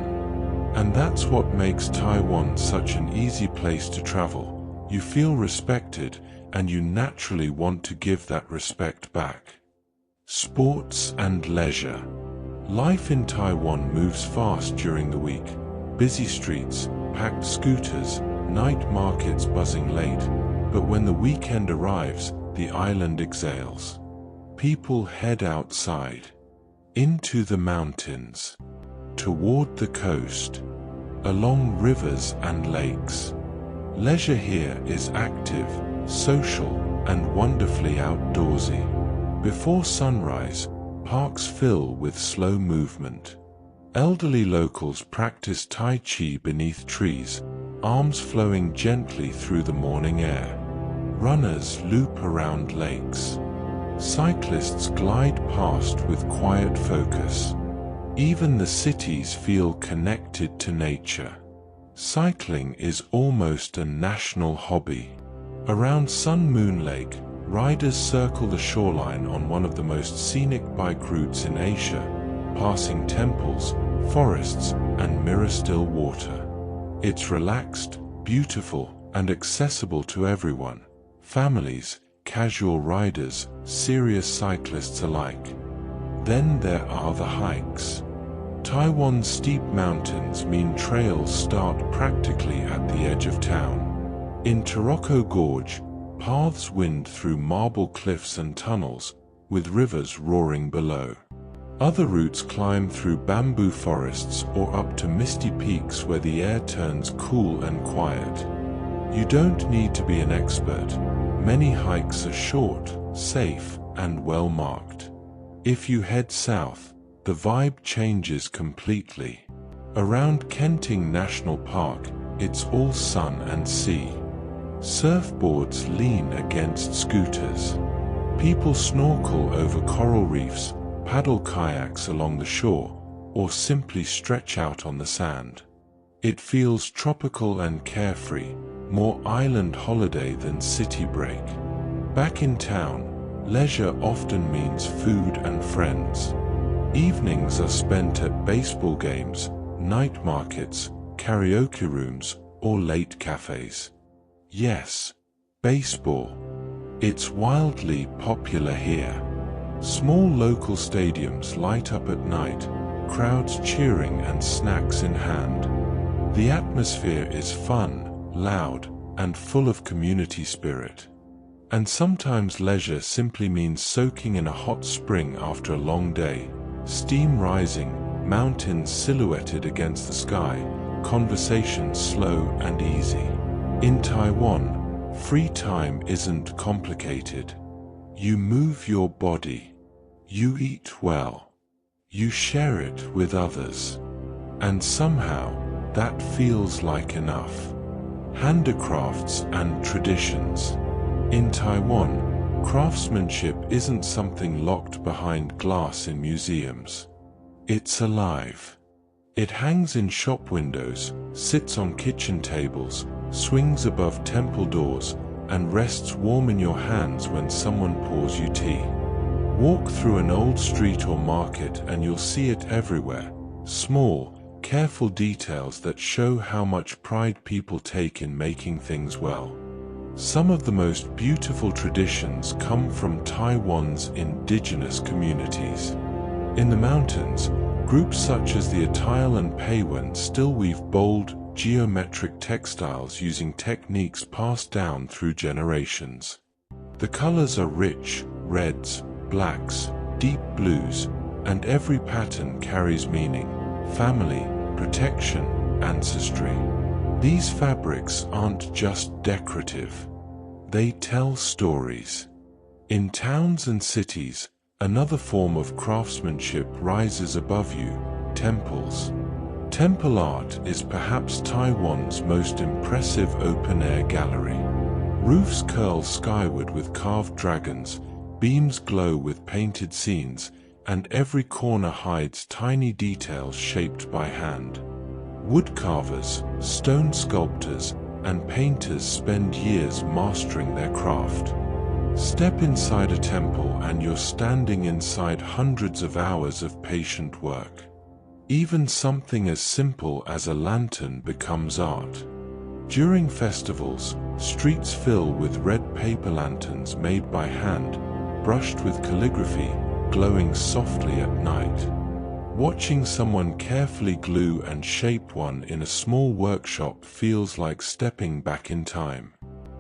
And that's what makes Taiwan such an easy place to travel. You feel respected, and you naturally want to give that respect back. Sports and leisure. Life in Taiwan moves fast during the week. Busy streets, packed scooters, night markets buzzing late. But when the weekend arrives, the island exhales. People head outside, into the mountains, toward the coast, along rivers and lakes. Leisure here is active, social, and wonderfully outdoorsy. Before sunrise, parks fill with slow movement. Elderly locals practice Tai Chi beneath trees, arms flowing gently through the morning air. Runners loop around lakes. Cyclists glide past with quiet focus. Even the cities feel connected to nature. Cycling is almost a national hobby. Around Sun Moon Lake, riders circle the shoreline on one of the most scenic bike routes in Asia, passing temples, forests, and mirror-still water. It's relaxed, beautiful, and accessible to everyone. Families, casual riders, serious cyclists alike. Then there are the hikes. Taiwan's steep mountains mean trails start practically at the edge of town. In Taroko Gorge, paths wind through marble cliffs and tunnels, with rivers roaring below. Other routes climb through bamboo forests or up to misty peaks where the air turns cool and quiet. You don't need to be an expert. Many hikes are short, safe, and well marked. If you head south, the vibe changes completely. Around Kenting National Park, it's all sun and sea. Surfboards lean against scooters. People snorkel over coral reefs, paddle kayaks along the shore, or simply stretch out on the sand. It feels tropical and carefree, more island holiday than city break. Back in town, leisure often means food and friends. Evenings are spent at baseball games, night markets, karaoke rooms, or late cafes. Yes, baseball. It's wildly popular here. Small local stadiums light up at night, crowds cheering and snacks in hand. The atmosphere is fun, loud, and full of community spirit. And sometimes leisure simply means soaking in a hot spring after a long day, steam rising, mountains silhouetted against the sky, conversations slow and easy. In Taiwan, free time isn't complicated. You move your body. You eat well. You share it with others. And somehow, that feels like enough. Handicrafts and traditions. In Taiwan, craftsmanship isn't something locked behind glass in museums. It's alive. It hangs in shop windows, sits on kitchen tables, swings above temple doors, and rests warm in your hands when someone pours you tea. Walk through an old street or market and you'll see it everywhere. Small, careful details that show how much pride people take in making things well. Some of the most beautiful traditions come from Taiwan's indigenous communities. In the mountains, groups such as the Atayal and Peiwen still weave bold, geometric textiles using techniques passed down through generations. The colors are rich, reds, blacks, deep blues, and every pattern carries meaning, family, protection, ancestry. These fabrics aren't just decorative. They tell stories. In towns and cities, another form of craftsmanship rises above you: temples. Temple art is perhaps Taiwan's most impressive open-air gallery. Roofs curl skyward with carved dragons, beams glow with painted scenes, and every corner hides tiny details shaped by hand. Woodcarvers, stone sculptors, and painters spend years mastering their craft. Step inside a temple and you're standing inside hundreds of hours of patient work. Even something as simple as a lantern becomes art. During festivals, streets fill with red paper lanterns made by hand, brushed with calligraphy, glowing softly at night. Watching someone carefully glue and shape one in a small workshop feels like stepping back in time.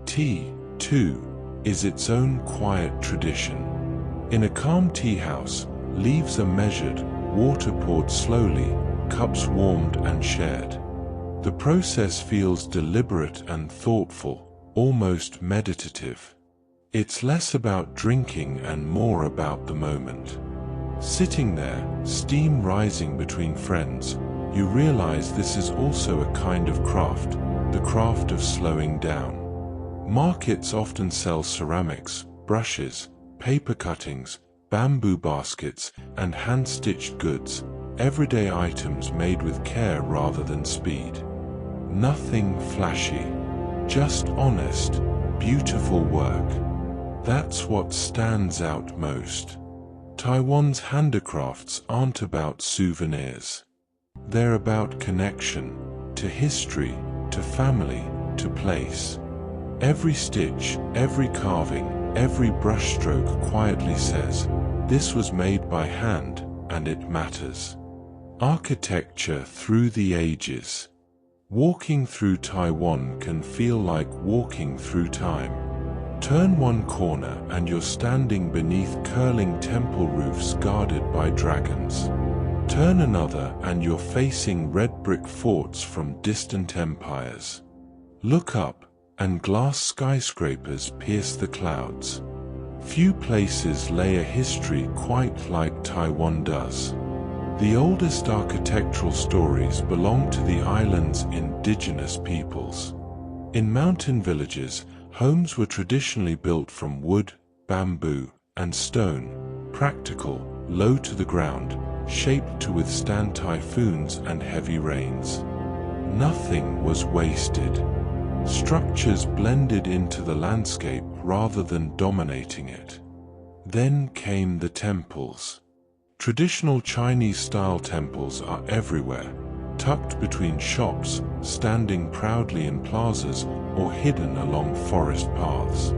Tea, too, is its own quiet tradition. In a calm tea house, leaves are measured, water poured slowly, cups warmed and shared. The process feels deliberate and thoughtful, almost meditative. It's less about drinking and more about the moment. Sitting there, steam rising between friends, you realize this is also a kind of craft, the craft of slowing down. Markets often sell ceramics, brushes, paper cuttings, bamboo baskets, and hand-stitched goods, everyday items made with care rather than speed. Nothing flashy, just honest, beautiful work. That's what stands out most. Taiwan's handicrafts aren't about souvenirs. They're about connection, to history, to family, to place. Every stitch, every carving, every brushstroke quietly says, "This was made by hand, and it matters." Architecture through the ages. Walking through Taiwan can feel like walking through time. Turn one corner and you're standing beneath curling temple roofs guarded by dragons. Turn another and you're facing red brick forts from distant empires. Look up, and glass skyscrapers pierce the clouds. Few places lay a history quite like Taiwan does. The oldest architectural stories belong to the island's indigenous peoples. In mountain villages, homes were traditionally built from wood, bamboo, and stone, practical, low to the ground, shaped to withstand typhoons and heavy rains. Nothing was wasted. Structures blended into the landscape rather than dominating it. Then came the temples. Traditional Chinese-style temples are everywhere, tucked between shops, standing proudly in plazas, or hidden along forest paths.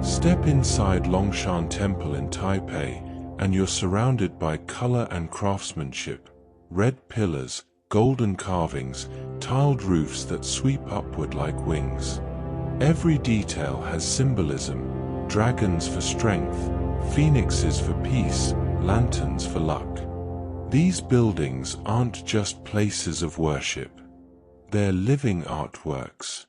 Step inside Longshan Temple in Taipei, and you're surrounded by color and craftsmanship: red pillars, golden carvings, tiled roofs that sweep upward like wings. Every detail has symbolism: dragons for strength, phoenixes for peace, lanterns for luck. These buildings aren't just places of worship. they're living artworks.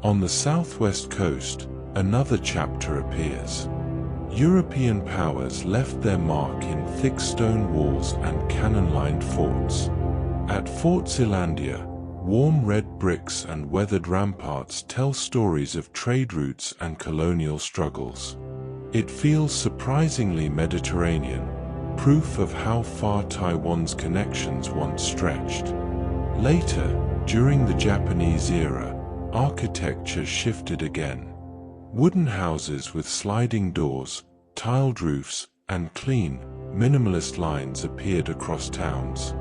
On the southwest coast, another chapter appears. European powers left their mark in thick stone walls and cannon-lined forts. At Fort Zealandia, warm red bricks and weathered ramparts tell stories of trade routes and colonial struggles. It feels surprisingly Mediterranean, proof of how far Taiwan's connections once stretched. Later, during the Japanese era, architecture shifted again. Wooden houses with sliding doors, tiled roofs, and clean, minimalist lines appeared across towns.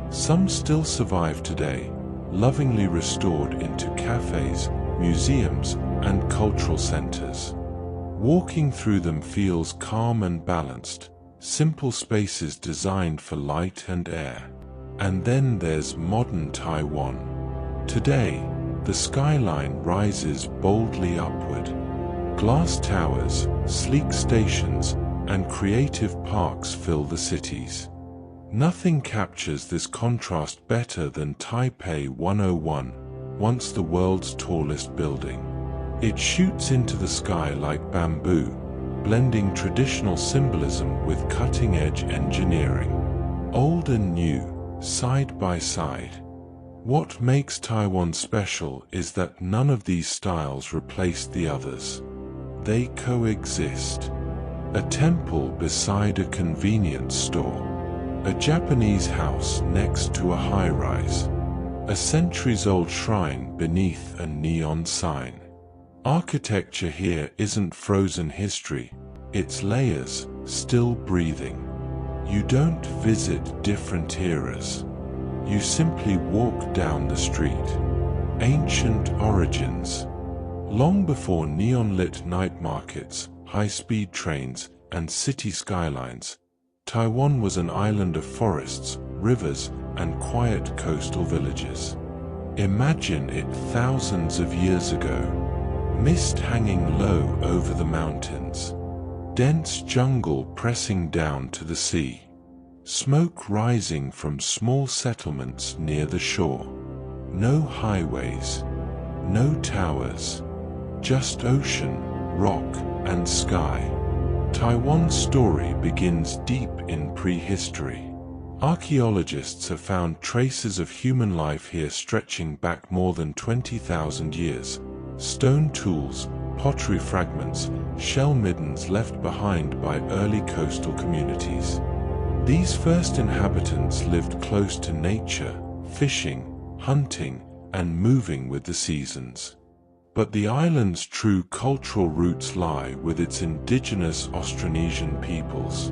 Some still survive today, lovingly restored into cafes, museums, and cultural centers. Walking through them feels calm and balanced, simple spaces designed for light and air. And then there's modern Taiwan. Today, the skyline rises boldly upward. Glass towers, sleek stations, and creative parks fill the cities. Nothing captures this contrast better than Taipei 101, once the world's tallest building. It shoots into the sky like bamboo, blending traditional symbolism with cutting-edge engineering. Old and new, side by side. What makes Taiwan special is that none of these styles replace the others. They coexist. A temple beside a convenience store. A Japanese house next to a high-rise. A centuries-old shrine beneath a neon sign. Architecture here isn't frozen history, it's layers, still breathing. You don't visit different eras. You simply walk down the street. Ancient origins. Long before neon-lit night markets, high-speed trains, and city skylines, Taiwan was an island of forests, rivers, and quiet coastal villages. Imagine it thousands of years ago. Mist hanging low over the mountains. Dense jungle pressing down to the sea. Smoke rising from small settlements near the shore. No highways. No towers. Just ocean, rock, and sky. Taiwan's story begins deep in prehistory. Archaeologists have found traces of human life here stretching back more than 20,000 years. Stone tools, pottery fragments, shell middens left behind by early coastal communities. These first inhabitants lived close to nature, fishing, hunting, and moving with the seasons. But the island's true cultural roots lie with its indigenous Austronesian peoples.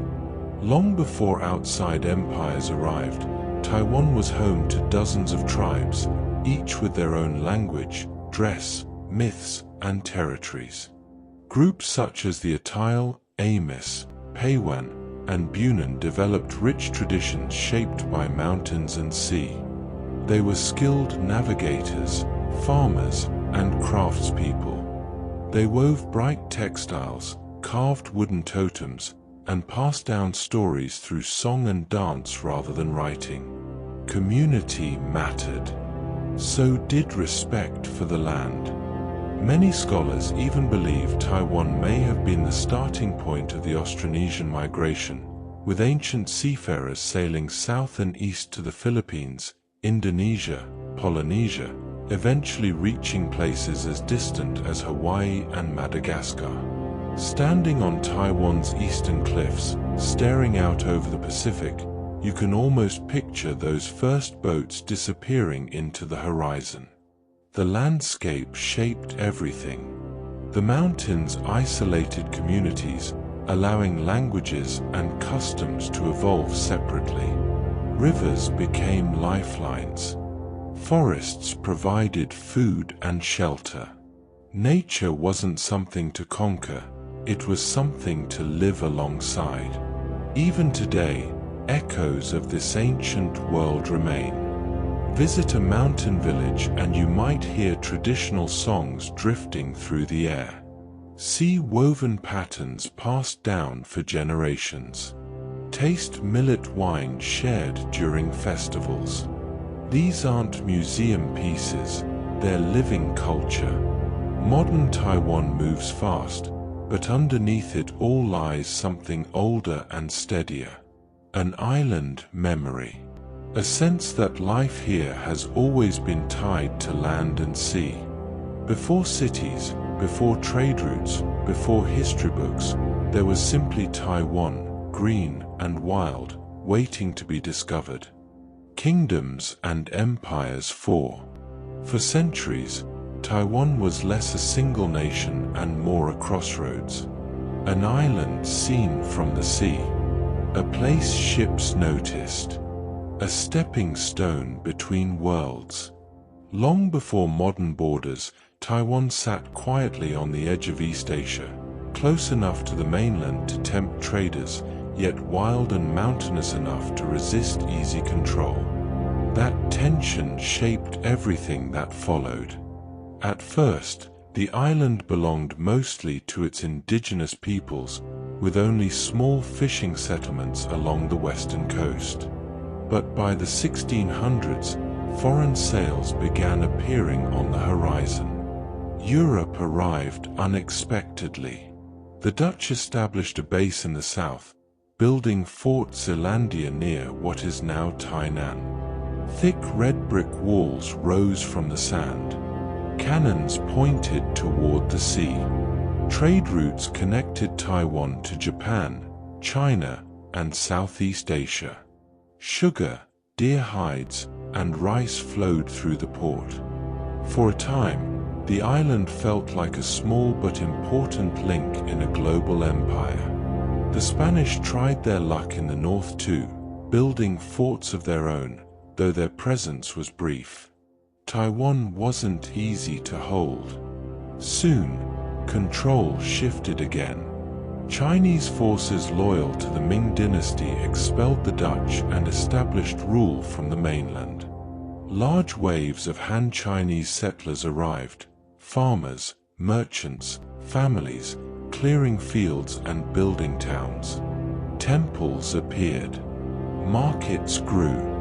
Long before outside empires arrived, Taiwan was home to dozens of tribes, each with their own language, dress, myths, and territories. Groups such as the Atayal, Amis, Peiwan, and Bunan developed rich traditions shaped by mountains and sea. They were skilled navigators, farmers, and craftspeople. They wove bright textiles, carved wooden totems, and passed down stories through song and dance rather than writing. Community mattered. So did respect for the land. Many scholars even believe Taiwan may have been the starting point of the Austronesian migration, with ancient seafarers sailing south and east to the Philippines, Indonesia, Polynesia, eventually reaching places as distant as Hawaii and Madagascar. Standing on Taiwan's eastern cliffs, staring out over the Pacific, you can almost picture those first boats disappearing into the horizon. The landscape shaped everything. The mountains isolated communities, allowing languages and customs to evolve separately. Rivers became lifelines. Forests provided food and shelter. Nature wasn't something to conquer, it was something to live alongside. Even today, echoes of this ancient world remain. Visit a mountain village and you might hear traditional songs drifting through the air. See woven patterns passed down for generations. Taste millet wine shared during festivals. These aren't museum pieces, they're living culture. Modern Taiwan moves fast, but underneath it all lies something older and steadier. An island memory. A sense that life here has always been tied to land and sea. Before cities, before trade routes, before history books, there was simply Taiwan, green and wild, waiting to be discovered. Kingdoms and empires for centuries, Taiwan was less a single nation and more a crossroads. An island seen from the sea. A place ships noticed. A stepping stone between worlds. Long before modern borders, Taiwan sat quietly on the edge of East Asia, close enough to the mainland to tempt traders, yet wild and mountainous enough to resist easy control. That tension shaped everything that followed. At first, the island belonged mostly to its indigenous peoples, with only small fishing settlements along the western coast. But by the 1600s, foreign sails began appearing on the horizon. Europe arrived unexpectedly. The Dutch established a base in the south, building Fort Zeelandia near what is now Tainan. Thick red brick walls rose from the sand. Cannons pointed toward the sea. Trade routes connected Taiwan to Japan, China, and Southeast Asia. Sugar, deer hides, and rice flowed through the port. For a time, the island felt like a small but important link in a global empire. The Spanish tried their luck in the north too, building forts of their own, though their presence was brief. Taiwan wasn't easy to hold. Soon, control shifted again. Chinese forces loyal to the Ming dynasty expelled the Dutch and established rule from the mainland. Large waves of Han Chinese settlers arrived, farmers, merchants, families, clearing fields and building towns. Temples appeared. Markets grew.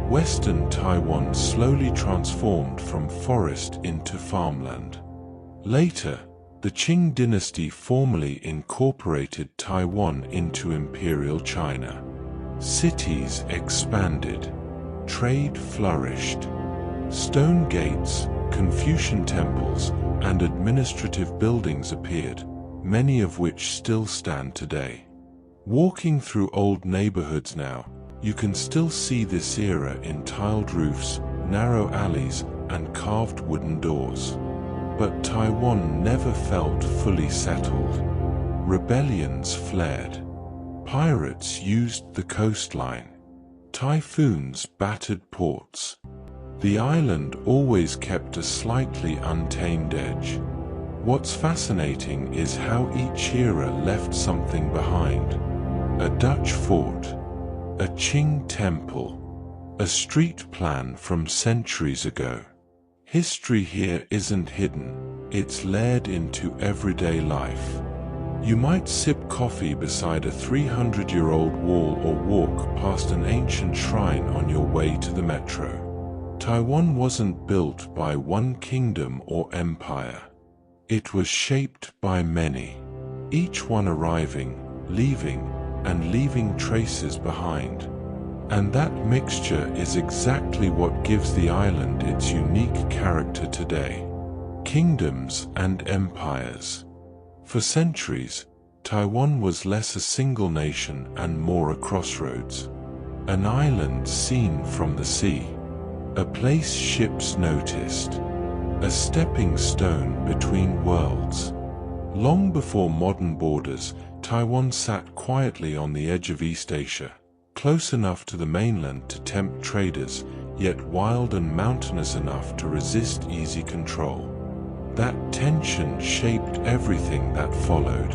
Western Taiwan slowly transformed from forest into farmland. Later, the Qing dynasty formally incorporated Taiwan into Imperial China. Cities expanded. Trade flourished. Stone gates, Confucian temples, and administrative buildings appeared, many of which still stand today. Walking through old neighborhoods now, you can still see this era in tiled roofs, narrow alleys, and carved wooden doors. But Taiwan never felt fully settled. Rebellions flared. Pirates used the coastline. Typhoons battered ports. The island always kept a slightly untamed edge. What's fascinating is how each era left something behind. A Dutch fort, a Qing temple, a street plan from centuries ago. History here isn't hidden, it's layered into everyday life. You might sip coffee beside a 300-year-old wall or walk past an ancient shrine on your way to the metro. Taiwan wasn't built by one kingdom or empire. It was shaped by many, each one arriving, leaving, and leaving traces behind. And that mixture is exactly what gives the island its unique character today. Kingdoms and empires. For centuries, Taiwan was less a single nation and more a crossroads. An island seen from the sea. A place ships noticed. A stepping stone between worlds. Long before modern borders, Taiwan sat quietly on the edge of East Asia, close enough to the mainland to tempt traders, yet wild and mountainous enough to resist easy control. That tension shaped everything that followed.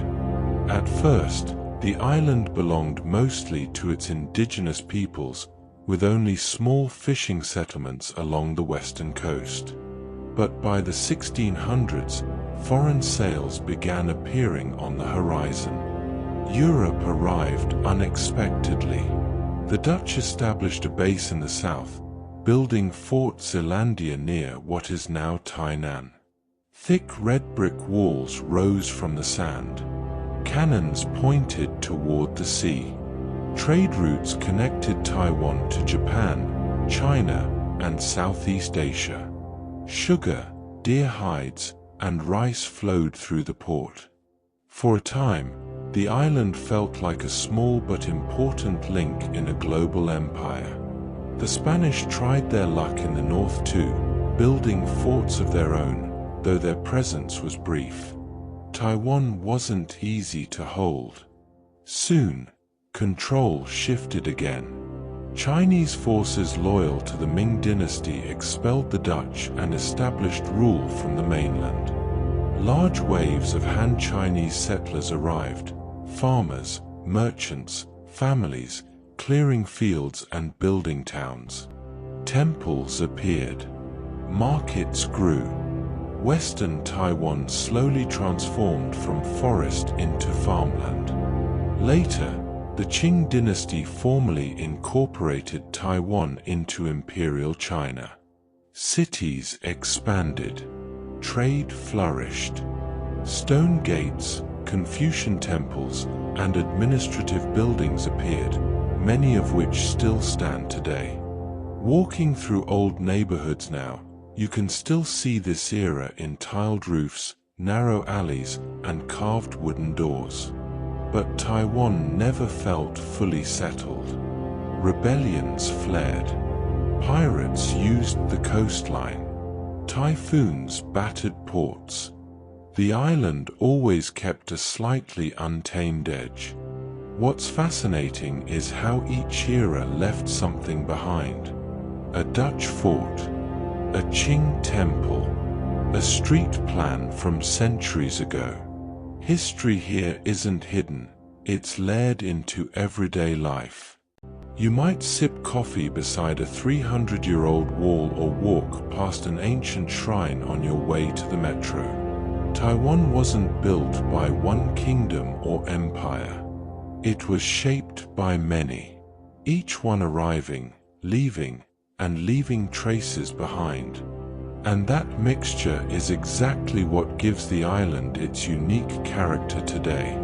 At first, the island belonged mostly to its indigenous peoples, with only small fishing settlements along the western coast. But by the 1600s, foreign sails began appearing on the horizon. Europe arrived unexpectedly. The Dutch established a base in the south, building Fort Zealandia near what is now Tainan. Thick red brick walls rose from the sand. Cannons pointed toward the sea. Trade routes connected Taiwan to Japan, China, and Southeast Asia. Sugar, deer hides, and rice flowed through the port. For a time, the island felt like a small but important link in a global empire. The Spanish tried their luck in the north too, building forts of their own, though their presence was brief. Taiwan wasn't easy to hold. Soon, control shifted again. Chinese forces loyal to the Ming dynasty expelled the Dutch and established rule from the mainland. Large waves of Han Chinese settlers arrived, farmers, merchants, families, clearing fields and building towns. Temples appeared. Markets grew. Western Taiwan slowly transformed from forest into farmland. Later, the Qing dynasty formally incorporated Taiwan into Imperial China. Cities expanded. Trade flourished. Stone gates, Confucian temples, and administrative buildings appeared, many of which still stand today. Walking through old neighborhoods now, you can still see this era in tiled roofs, narrow alleys, and carved wooden doors. But Taiwan never felt fully settled. Rebellions flared. Pirates used the coastline. Typhoons battered ports. The island always kept a slightly untamed edge. What's fascinating is how each era left something behind. A Dutch fort, a Qing temple, a street plan from centuries ago. History here isn't hidden, it's layered into everyday life. You might sip coffee beside a 300-year-old wall or walk past an ancient shrine on your way to the metro. Taiwan wasn't built by one kingdom or empire. It was shaped by many, each one arriving, leaving, and leaving traces behind. And that mixture is exactly what gives the island its unique character today.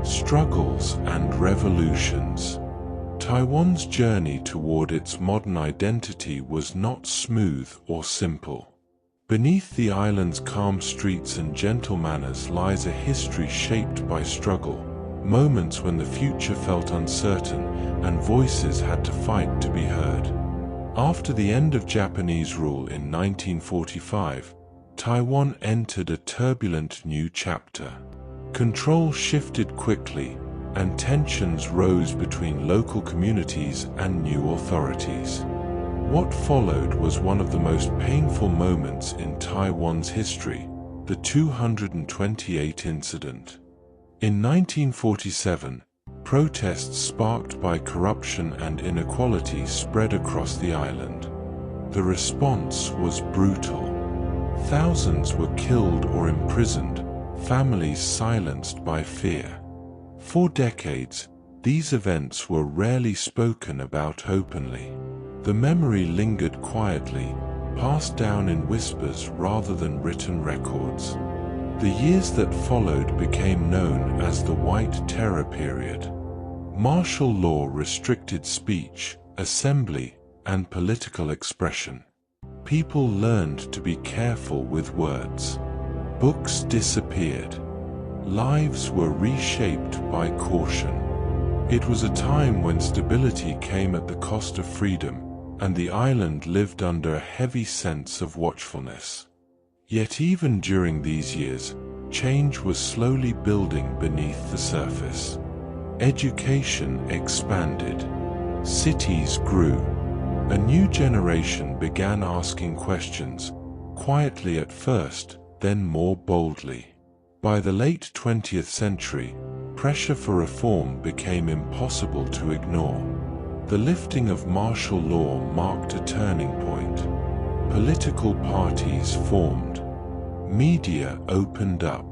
Struggles and revolutions. Taiwan's journey toward its modern identity was not smooth or simple. Beneath the island's calm streets and gentle manners lies a history shaped by struggle, moments when the future felt uncertain and voices had to fight to be heard. After the end of Japanese rule in 1945, Taiwan entered a turbulent new chapter. Control shifted quickly, and tensions rose between local communities and new authorities. What followed was one of the most painful moments in Taiwan's history, the 228 incident. In 1947, protests sparked by corruption and inequality spread across the island. The response was brutal. Thousands were killed or imprisoned, families silenced by fear. For decades, these events were rarely spoken about openly. The memory lingered quietly, passed down in whispers rather than written records. The years that followed became known as the White Terror period. Martial law restricted speech, assembly, and political expression. People learned to be careful with words. Books disappeared. Lives were reshaped by caution. It was a time when stability came at the cost of freedom, and the island lived under a heavy sense of watchfulness. Yet even during these years, change was slowly building beneath the surface. Education expanded. Cities grew. A new generation began asking questions, quietly at first, then more boldly. By the late 20th century, pressure for reform became impossible to ignore. The lifting of martial law marked a turning point. Political parties formed. Media opened up.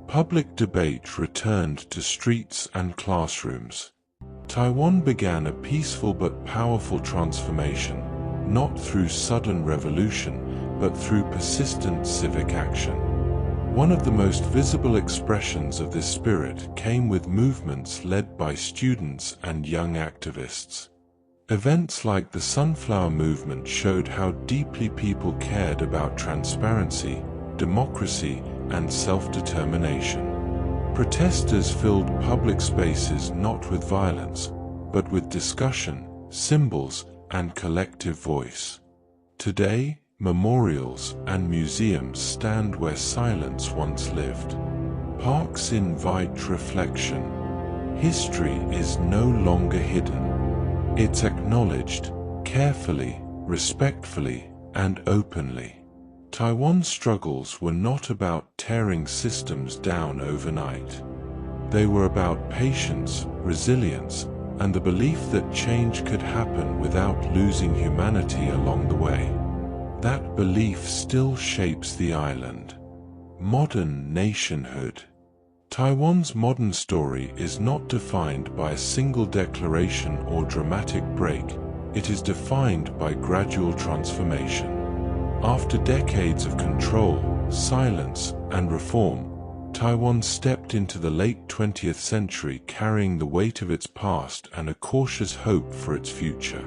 Public debate returned to streets and classrooms. Taiwan began a peaceful but powerful transformation, not through sudden revolution, but through persistent civic action. One of the most visible expressions of this spirit came with movements led by students and young activists. Events like the Sunflower Movement showed how deeply people cared about transparency, democracy, and self-determination. Protesters filled public spaces not with violence, but with discussion, symbols, and collective voice. Today, memorials and museums stand where silence once lived. Parks invite reflection. History is no longer hidden. It's acknowledged, carefully, respectfully, and openly. Taiwan's struggles were not about tearing systems down overnight. They were about patience, resilience, and the belief that change could happen without losing humanity along the way. That belief still shapes the island. Modern nationhood. Taiwan's modern story is not defined by a single declaration or dramatic break. It is defined by gradual transformation. After decades of control, silence, and reform, Taiwan stepped into the late 20th century carrying the weight of its past and a cautious hope for its future.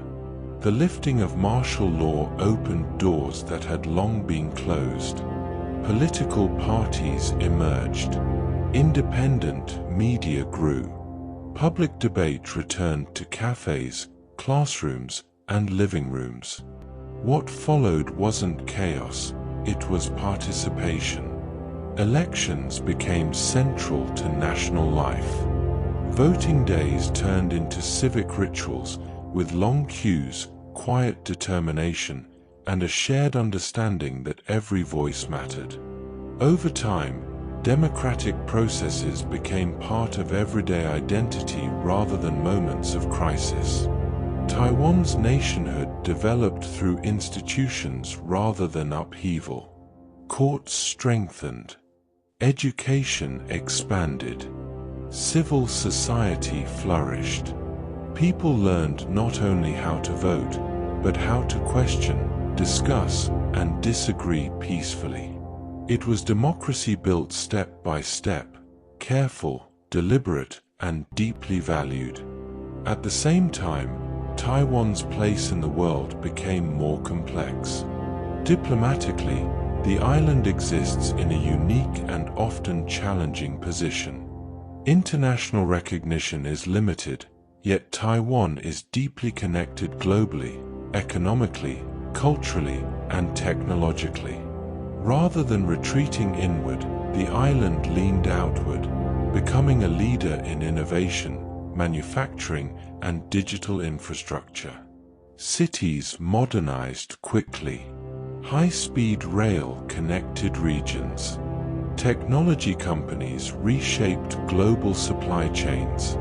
The lifting of martial law opened doors that had long been closed. Political parties emerged. Independent media grew. Public debate returned to cafes, classrooms, and living rooms. What followed wasn't chaos, it was participation. Elections became central to national life. Voting days turned into civic rituals with long queues, quiet determination, and a shared understanding that every voice mattered. Over time, democratic processes became part of everyday identity rather than moments of crisis. Taiwan's nationhood developed through institutions rather than upheaval. Courts strengthened. Education expanded. Civil society flourished. People learned not only how to vote, but how to question, discuss, and disagree peacefully. It was democracy built step by step, careful, deliberate, and deeply valued. At the same time, Taiwan's place in the world became more complex. Diplomatically, the island exists in a unique and often challenging position. International recognition is limited, yet Taiwan is deeply connected globally, economically, culturally, and technologically. Rather than retreating inward, the island leaned outward, becoming a leader in innovation, manufacturing, and digital infrastructure. Cities modernized quickly. High-speed rail connected regions. Technology companies reshaped global supply chains.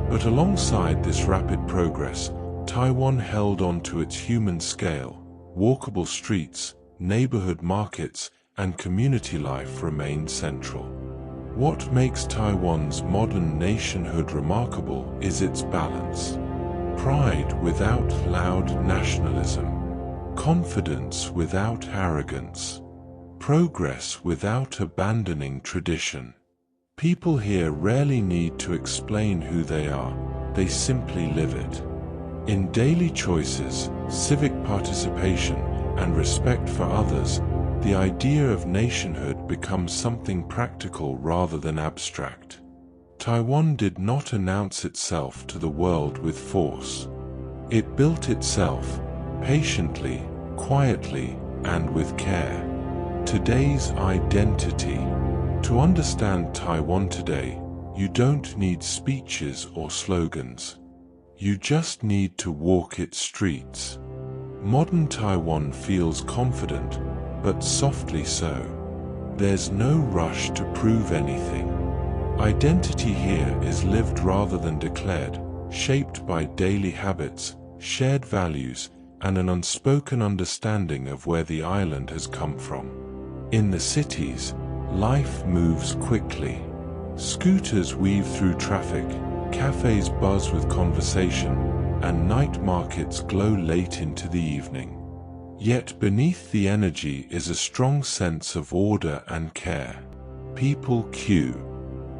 But alongside this rapid progress, Taiwan held on to its human scale. Walkable streets, neighborhood markets, and community life remained central. What makes Taiwan's modern nationhood remarkable is its balance. Pride without loud nationalism. Confidence without arrogance. Progress without abandoning tradition. People here rarely need to explain who they are, they simply live it. In daily choices, civic participation, and respect for others, the idea of nationhood becomes something practical rather than abstract. Taiwan did not announce itself to the world with force. It built itself, patiently, quietly, and with care. Today's identity. To understand Taiwan today, you don't need speeches or slogans. You just need to walk its streets. Modern Taiwan feels confident, but softly so. There's no rush to prove anything. Identity here is lived rather than declared, shaped by daily habits, shared values, and an unspoken understanding of where the island has come from. In the cities, life moves quickly. Scooters weave through traffic, cafes buzz with conversation, and night markets glow late into the evening. Yet beneath the energy is a strong sense of order and care. People queue.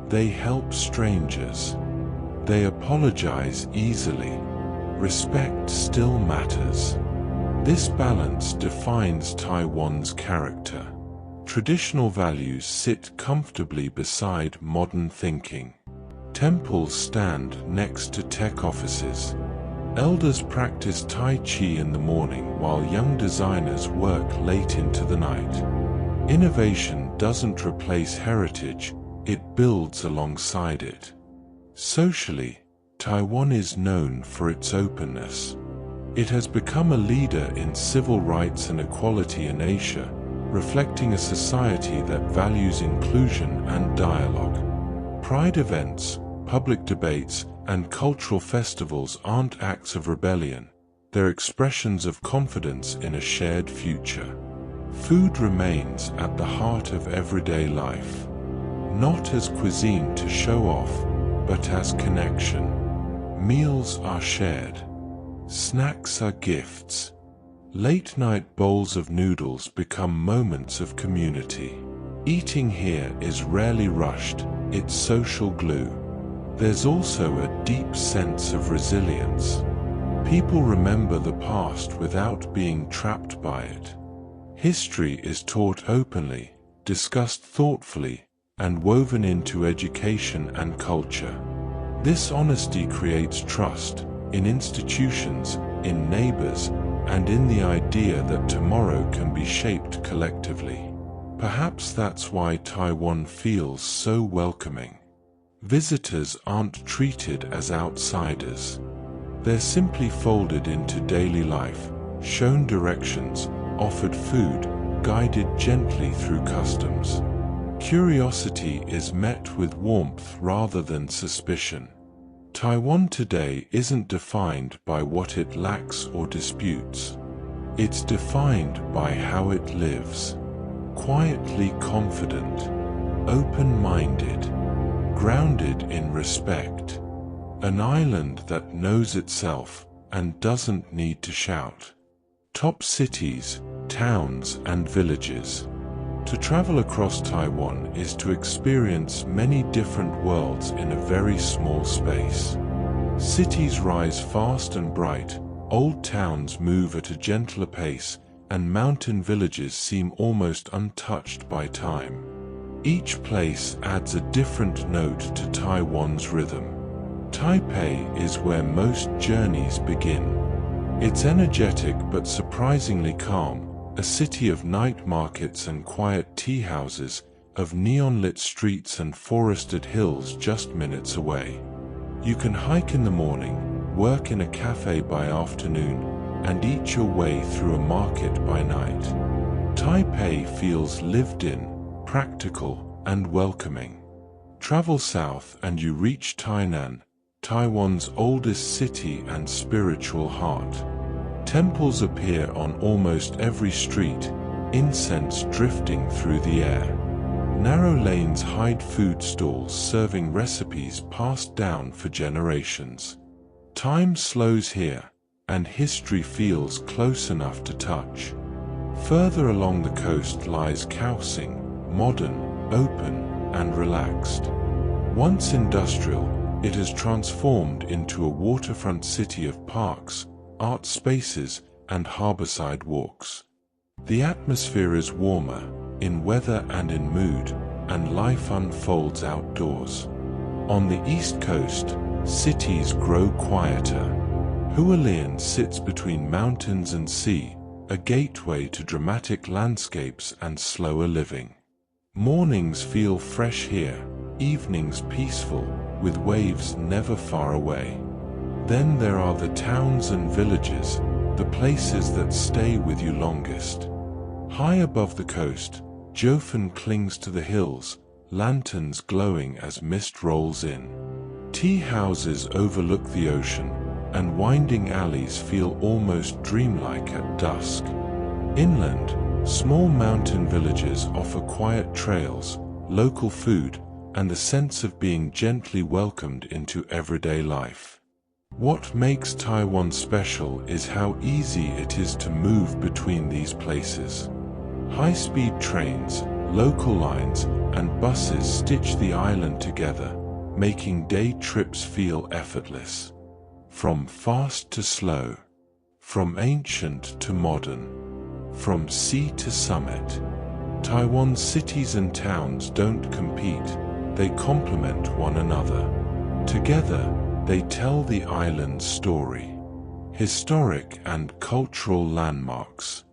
They help strangers. They apologize easily. Respect still matters. This balance defines Taiwan's character. Traditional values sit comfortably beside modern thinking. Temples stand next to tech offices. Elders practice Tai Chi in the morning while young designers work late into the night. Innovation doesn't replace heritage, it builds alongside it. Socially, Taiwan is known for its openness. It has become a leader in civil rights and equality in Asia, reflecting a society that values inclusion and dialogue. Pride events, public debates, and cultural festivals aren't acts of rebellion, they're expressions of confidence in a shared future. Food remains at the heart of everyday life, not as cuisine to show off, but as connection. Meals are shared. Snacks are gifts. Late-night bowls of noodles become moments of community. Eating here is rarely rushed, it's social glue. There's also a deep sense of resilience. People remember the past without being trapped by it. History is taught openly, discussed thoughtfully, and woven into education and culture. This honesty creates trust in institutions, in neighbors, and in the idea that tomorrow can be shaped collectively. Perhaps that's why Taiwan feels so welcoming. Visitors aren't treated as outsiders. They're simply folded into daily life, shown directions, offered food, guided gently through customs. Curiosity is met with warmth rather than suspicion. Taiwan today isn't defined by what it lacks or disputes. It's defined by how it lives. Quietly confident, open-minded, grounded in respect. An island that knows itself and doesn't need to shout. Top cities, towns, and villages. To travel across Taiwan is to experience many different worlds in a very small space. Cities rise fast and bright, old towns move at a gentler pace, and mountain villages seem almost untouched by time. Each place adds a different note to Taiwan's rhythm. Taipei is where most journeys begin. It's energetic but surprisingly calm, a city of night markets and quiet tea houses, of neon-lit streets and forested hills just minutes away. You can hike in the morning, work in a cafe by afternoon, and eat your way through a market by night. Taipei feels lived in, practical, and welcoming. Travel south and you reach Tainan, Taiwan's oldest city and spiritual heart. Temples appear on almost every street, incense drifting through the air. Narrow lanes hide food stalls serving recipes passed down for generations. Time slows here, and history feels close enough to touch. Further along the coast lies Kaohsiung, modern, open, and relaxed. Once industrial, it has transformed into a waterfront city of parks, art spaces, and harborside walks. The atmosphere is warmer, in weather and in mood, and life unfolds outdoors. On the east coast, cities grow quieter. Hualien sits between mountains and sea, a gateway to dramatic landscapes and slower living. Mornings feel fresh here, evenings peaceful, with waves never far away. Then there are the towns and villages, the places that stay with you longest. High above the coast, Jiufen clings to the hills, lanterns glowing as mist rolls in. Tea houses overlook the ocean, and winding alleys feel almost dreamlike at dusk. Inland, small mountain villages offer quiet trails, local food, and a sense of being gently welcomed into everyday life. What makes Taiwan special is how easy it is to move between these places. High-speed trains, local lines, and buses stitch the island together, making day trips feel effortless. From fast to slow, from ancient to modern, from sea to summit, Taiwan's cities and towns don't compete, they complement one another. Together, they tell the island's story. Historic and cultural landmarks.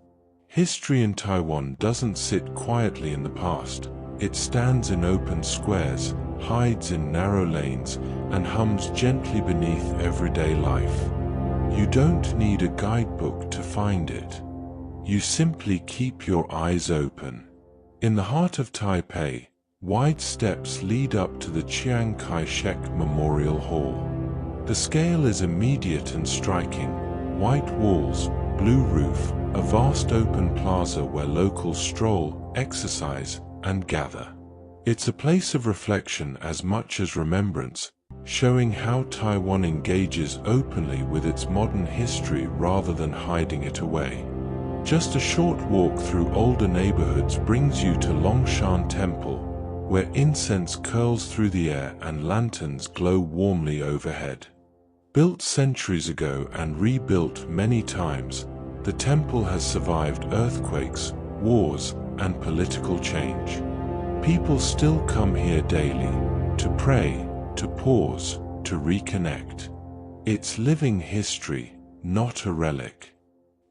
History in Taiwan doesn't sit quietly in the past. It stands in open squares, hides in narrow lanes, and hums gently beneath everyday life. You don't need a guidebook to find it. You simply keep your eyes open. In the heart of Taipei, wide steps lead up to the Chiang Kai-shek Memorial Hall. The scale is immediate and striking. White walls, blue roof, a vast open plaza where locals stroll, exercise, and gather. It's a place of reflection as much as remembrance, showing how Taiwan engages openly with its modern history rather than hiding it away. Just a short walk through older neighborhoods brings you to Longshan Temple, where incense curls through the air and lanterns glow warmly overhead. Built centuries ago and rebuilt many times, the temple has survived earthquakes, wars, and political change. People still come here daily, to pray, to pause, to reconnect. It's living history, not a relic.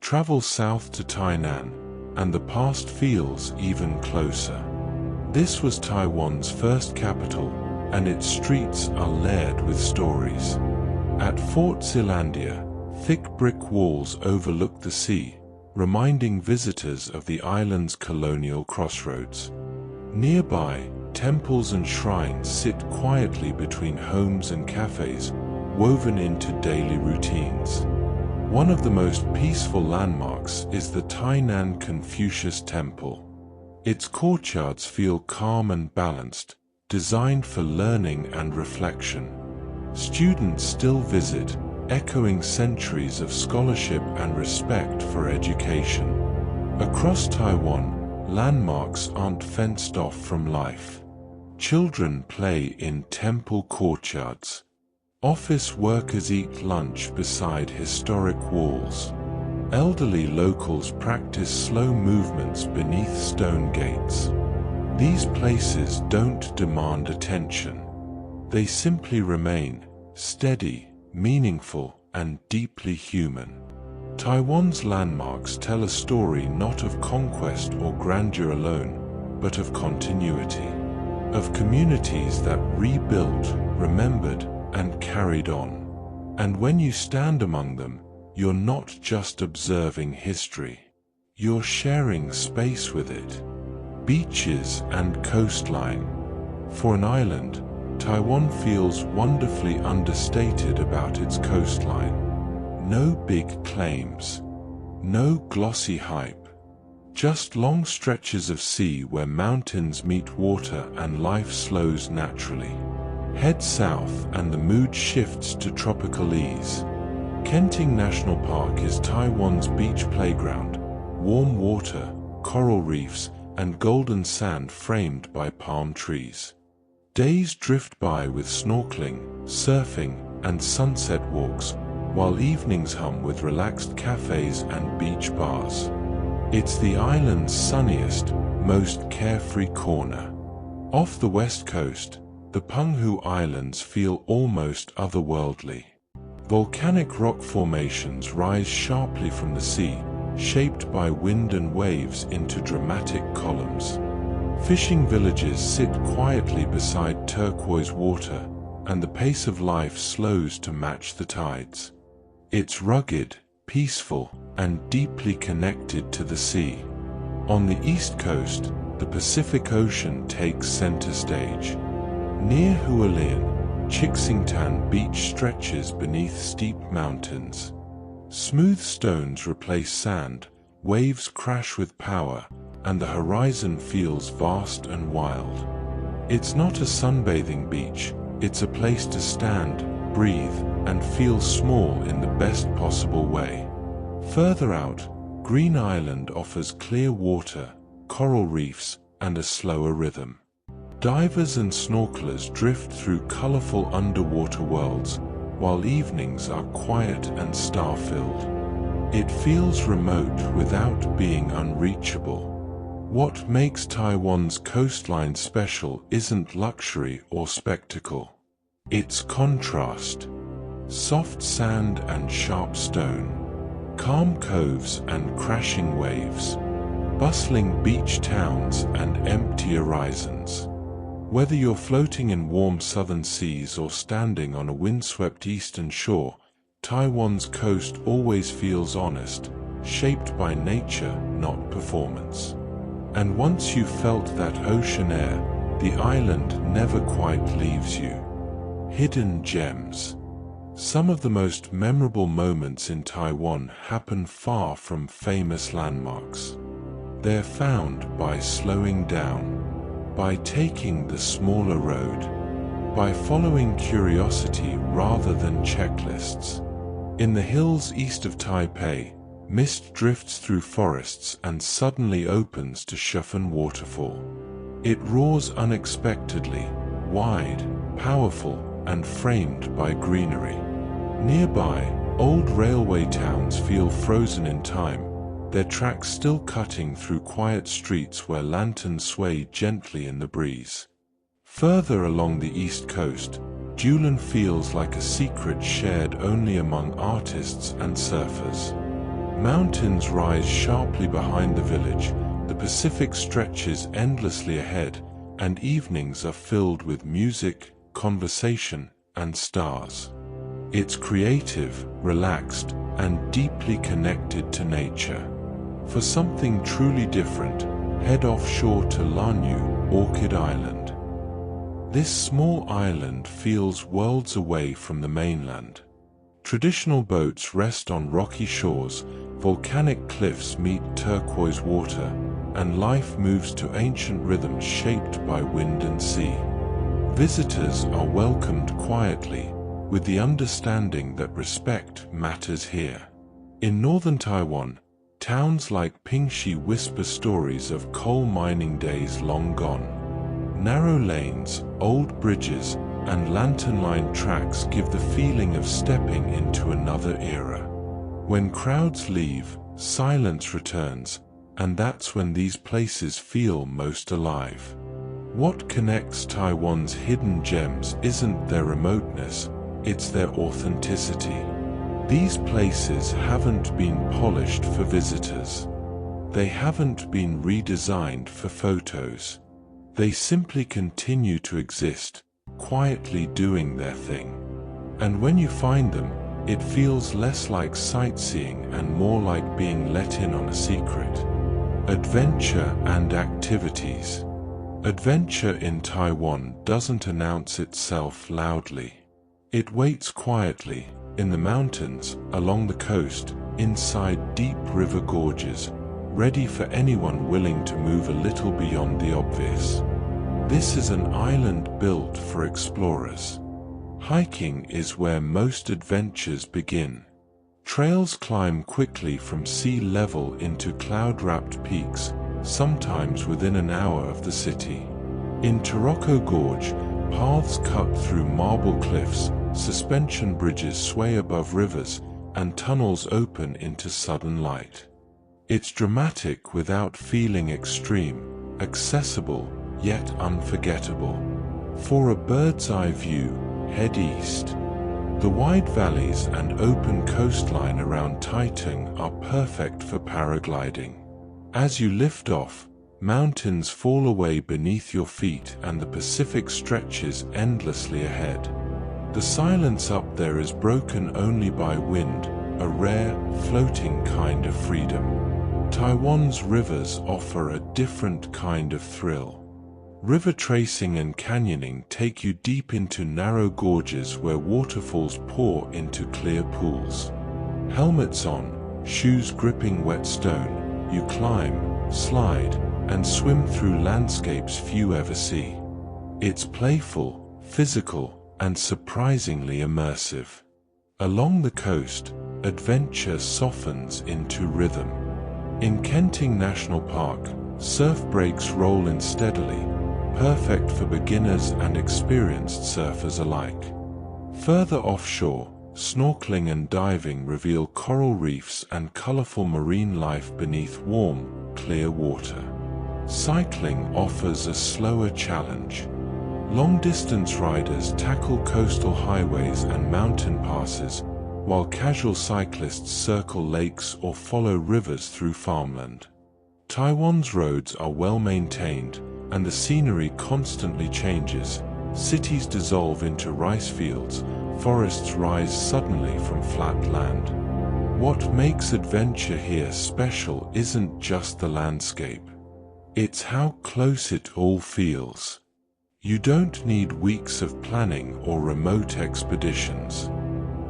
Travel south to Tainan, and the past feels even closer. This was Taiwan's first capital, and its streets are layered with stories. At Fort Zealandia, thick brick walls overlook the sea, reminding visitors of the island's colonial crossroads. Nearby, temples and shrines sit quietly between homes and cafes, woven into daily routines. One of the most peaceful landmarks is the Tainan Confucius Temple. Its courtyards feel calm and balanced, designed for learning and reflection. Students still visit, echoing centuries of scholarship and respect for education. Across Taiwan, landmarks aren't fenced off from life. Children play in temple courtyards. Office workers eat lunch beside historic walls. Elderly locals practice slow movements beneath stone gates. These places don't demand attention. They simply remain steady, meaningful, and deeply human. Taiwan's landmarks tell a story not of conquest or grandeur alone, but of continuity, of communities that rebuilt, remembered, and carried on. And when you stand among them, you're not just observing history. You're sharing space with it. Beaches and coastline. For an island, Taiwan feels wonderfully understated about its coastline. No big claims. No glossy hype. Just long stretches of sea where mountains meet water and life slows naturally. Head south and the mood shifts to tropical ease. Kenting National Park is Taiwan's beach playground. Warm water, coral reefs, and golden sand framed by palm trees. Days drift by with snorkeling, surfing, and sunset walks, while evenings hum with relaxed cafes and beach bars. It's the island's sunniest, most carefree corner. Off the west coast, the Penghu Islands feel almost otherworldly. Volcanic rock formations rise sharply from the sea, shaped by wind and waves into dramatic columns. Fishing villages sit quietly beside turquoise water, and the pace of life slows to match the tides. It's rugged, peaceful, and deeply connected to the sea. On the east coast, the Pacific Ocean takes center stage. Near Hualien, Chixingtan Beach stretches beneath steep mountains. Smooth stones replace sand, waves crash with power, and the horizon feels vast and wild. It's not a sunbathing beach, it's a place to stand, breathe, and feel small in the best possible way. Further out, Green Island offers clear water, coral reefs, and a slower rhythm. Divers and snorkelers drift through colorful underwater worlds, while evenings are quiet and star-filled. It feels remote without being unreachable. What makes Taiwan's coastline special isn't luxury or spectacle. It's contrast. Soft sand and sharp stone, calm coves and crashing waves, bustling beach towns and empty horizons. Whether you're floating in warm southern seas or standing on a windswept eastern shore, Taiwan's coast always feels honest, shaped by nature, not performance. And once you've felt that ocean air, the island never quite leaves you. Hidden gems. Some of the most memorable moments in Taiwan happen far from famous landmarks. They're found by slowing down, by taking the smaller road, by following curiosity rather than checklists. In the hills east of Taipei, mist drifts through forests and suddenly opens to Shufan waterfall. It roars unexpectedly, wide, powerful, and framed by greenery. Nearby, old railway towns feel frozen in time, their tracks still cutting through quiet streets where lanterns sway gently in the breeze. Further along the east coast, Julan feels like a secret shared only among artists and surfers. Mountains rise sharply behind the village, the Pacific stretches endlessly ahead, and evenings are filled with music, conversation, and stars. It's creative, relaxed, and deeply connected to nature. For something truly different, head offshore to Lanyu, Orchid Island. This small island feels worlds away from the mainland. Traditional boats rest on rocky shores, volcanic cliffs meet turquoise water, and life moves to ancient rhythms shaped by wind and sea. Visitors are welcomed quietly, with the understanding that respect matters here. In northern Taiwan, towns like Pingxi whisper stories of coal mining days long gone. Narrow lanes, old bridges, and lantern-lined tracks give the feeling of stepping into another era. When crowds leave, silence returns, and that's when these places feel most alive. What connects Taiwan's hidden gems isn't their remoteness, it's their authenticity. These places haven't been polished for visitors. They haven't been redesigned for photos. They simply continue to exist, quietly doing their thing. And when you find them, it feels less like sightseeing and more like being let in on a secret. Adventure and activities. Adventure in Taiwan doesn't announce itself loudly. It waits quietly, in the mountains, along the coast, inside deep river gorges, ready for anyone willing to move a little beyond the obvious. This is an island built for explorers. Hiking is where most adventures begin. Trails climb quickly from sea level into cloud-wrapped peaks, sometimes within an hour of the city. In Taroko Gorge, paths cut through marble cliffs, suspension bridges sway above rivers, and tunnels open into sudden light. It's dramatic without feeling extreme, accessible, yet unforgettable. For a bird's-eye view, head east. The wide valleys and open coastline around Taitung are perfect for paragliding. As you lift off, mountains fall away beneath your feet and the Pacific stretches endlessly ahead. The silence up there is broken only by wind, a rare, floating kind of freedom. Taiwan's rivers offer a different kind of thrill. River tracing and canyoning take you deep into narrow gorges where waterfalls pour into clear pools. Helmets on, shoes gripping wet stone, you climb, slide, and swim through landscapes few ever see. It's playful, physical, and surprisingly immersive. Along the coast, adventure softens into rhythm. In Kenting National Park, surf breaks roll in steadily, perfect for beginners and experienced surfers alike. Further offshore, snorkeling and diving reveal coral reefs and colorful marine life beneath warm, clear water. Cycling offers a slower challenge. Long-distance riders tackle coastal highways and mountain passes, while casual cyclists circle lakes or follow rivers through farmland. Taiwan's roads are well maintained, and the scenery constantly changes. Cities dissolve into rice fields, forests rise suddenly from flat land. What makes adventure here special isn't just the landscape. It's how close it all feels. You don't need weeks of planning or remote expeditions.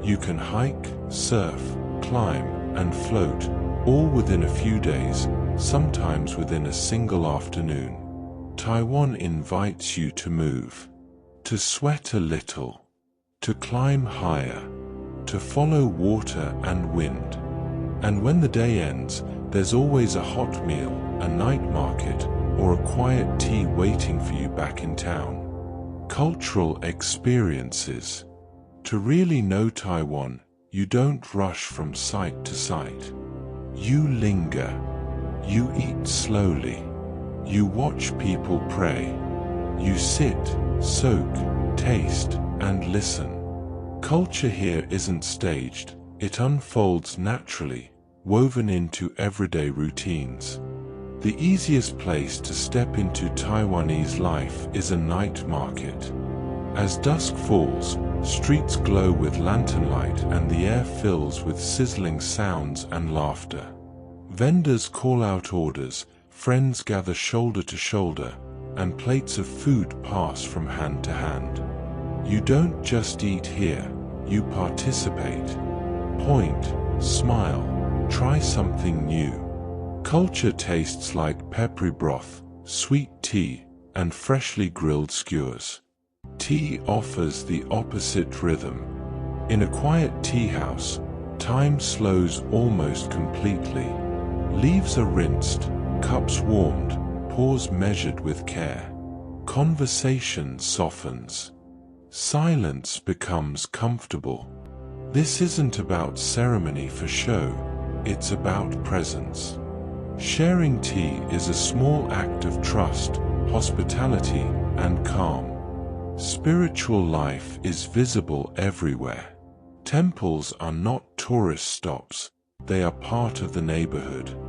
You can hike, surf, climb, and float, all within a few days, sometimes within a single afternoon. Taiwan invites you to move, to sweat a little, to climb higher, to follow water and wind. And when the day ends, there's always a hot meal, a night market, or a quiet tea waiting for you back in town. Cultural experiences. To really know Taiwan, you don't rush from site to site. You linger. You eat slowly. You watch people pray. You sit, soak, taste, and listen. Culture here isn't staged. It unfolds naturally, woven into everyday routines. The easiest place to step into Taiwanese life is a night market. As dusk falls, streets glow with lantern light and the air fills with sizzling sounds and laughter. Vendors call out orders, friends gather shoulder to shoulder, and plates of food pass from hand to hand. You don't just eat here, you participate. Point, smile, try something new. Culture tastes like peppery broth, sweet tea, and freshly grilled skewers. Tea offers the opposite rhythm. In a quiet tea house, time slows almost completely. Leaves are rinsed, cups warmed, pours measured with care. Conversation softens. Silence becomes comfortable. This isn't about ceremony for show, it's about presence. Sharing tea is a small act of trust, hospitality, and calm. Spiritual life is visible everywhere. Temples are not tourist stops, they are part of the neighborhood.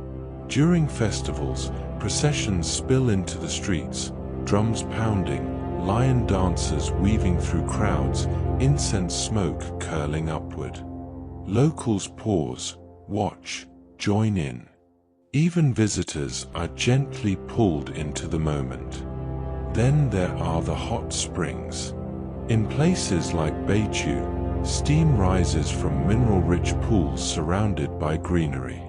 During festivals, processions spill into the streets, drums pounding, lion dancers weaving through crowds, incense smoke curling upward. Locals pause, watch, join in. Even visitors are gently pulled into the moment. Then there are the hot springs. In places like Beichu, steam rises from mineral-rich pools surrounded by greenery.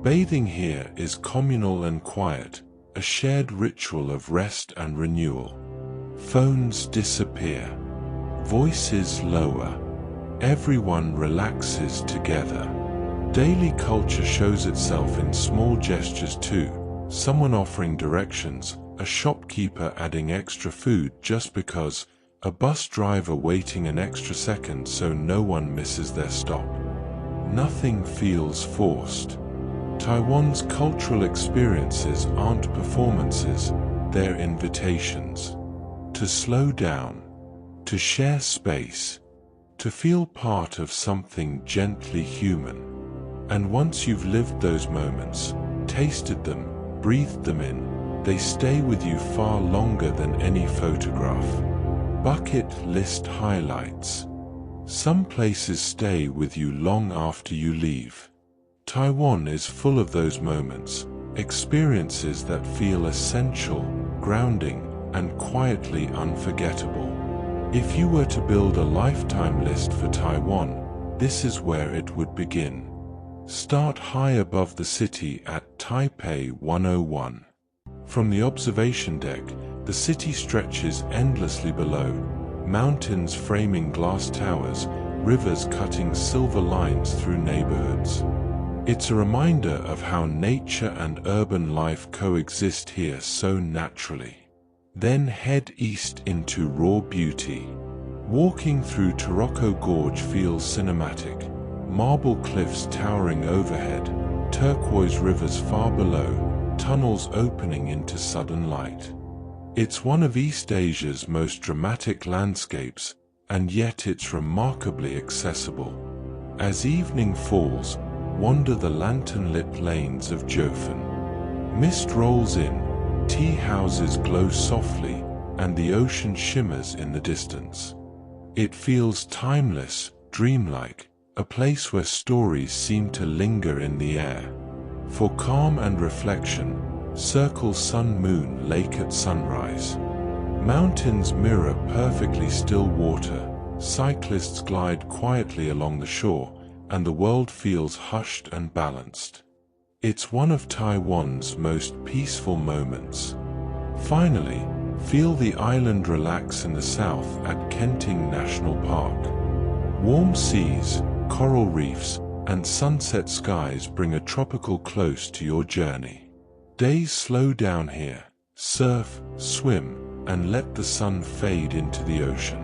Bathing here is communal and quiet, a shared ritual of rest and renewal. Phones disappear. Voices lower. Everyone relaxes together. Daily culture shows itself in small gestures too. Someone offering directions, a shopkeeper adding extra food just because, a bus driver waiting an extra second so no one misses their stop. Nothing feels forced. Taiwan's cultural experiences aren't performances, they're invitations. To slow down, to share space, to feel part of something gently human. And once you've lived those moments, tasted them, breathed them in, they stay with you far longer than any photograph. Bucket list highlights. Some places stay with you long after you leave. Taiwan is full of those moments, experiences that feel essential, grounding, and quietly unforgettable. If you were to build a lifetime list for Taiwan, this is where it would begin. Start high above the city at Taipei 101. From the observation deck, the city stretches endlessly below, mountains framing glass towers, rivers cutting silver lines through neighborhoods. It's a reminder of how nature and urban life coexist here so naturally. Then head east into raw beauty. Walking through Taroko Gorge feels cinematic. Marble cliffs towering overhead, turquoise rivers far below, tunnels opening into sudden light. It's one of East Asia's most dramatic landscapes, and yet it's remarkably accessible. As evening falls, wander the lantern-lit lanes of Jofen. Mist rolls in, tea houses glow softly, and the ocean shimmers in the distance. It feels timeless, dreamlike, a place where stories seem to linger in the air. For calm and reflection, circle sun-moon lake at sunrise. Mountains mirror perfectly still water, cyclists glide quietly along the shore, and the world feels hushed and balanced. It's one of Taiwan's most peaceful moments. Finally, feel the island relax in the south at Kenting National Park. Warm seas, coral reefs, and sunset skies bring a tropical close to your journey. Days slow down here, surf, swim, and let the sun fade into the ocean.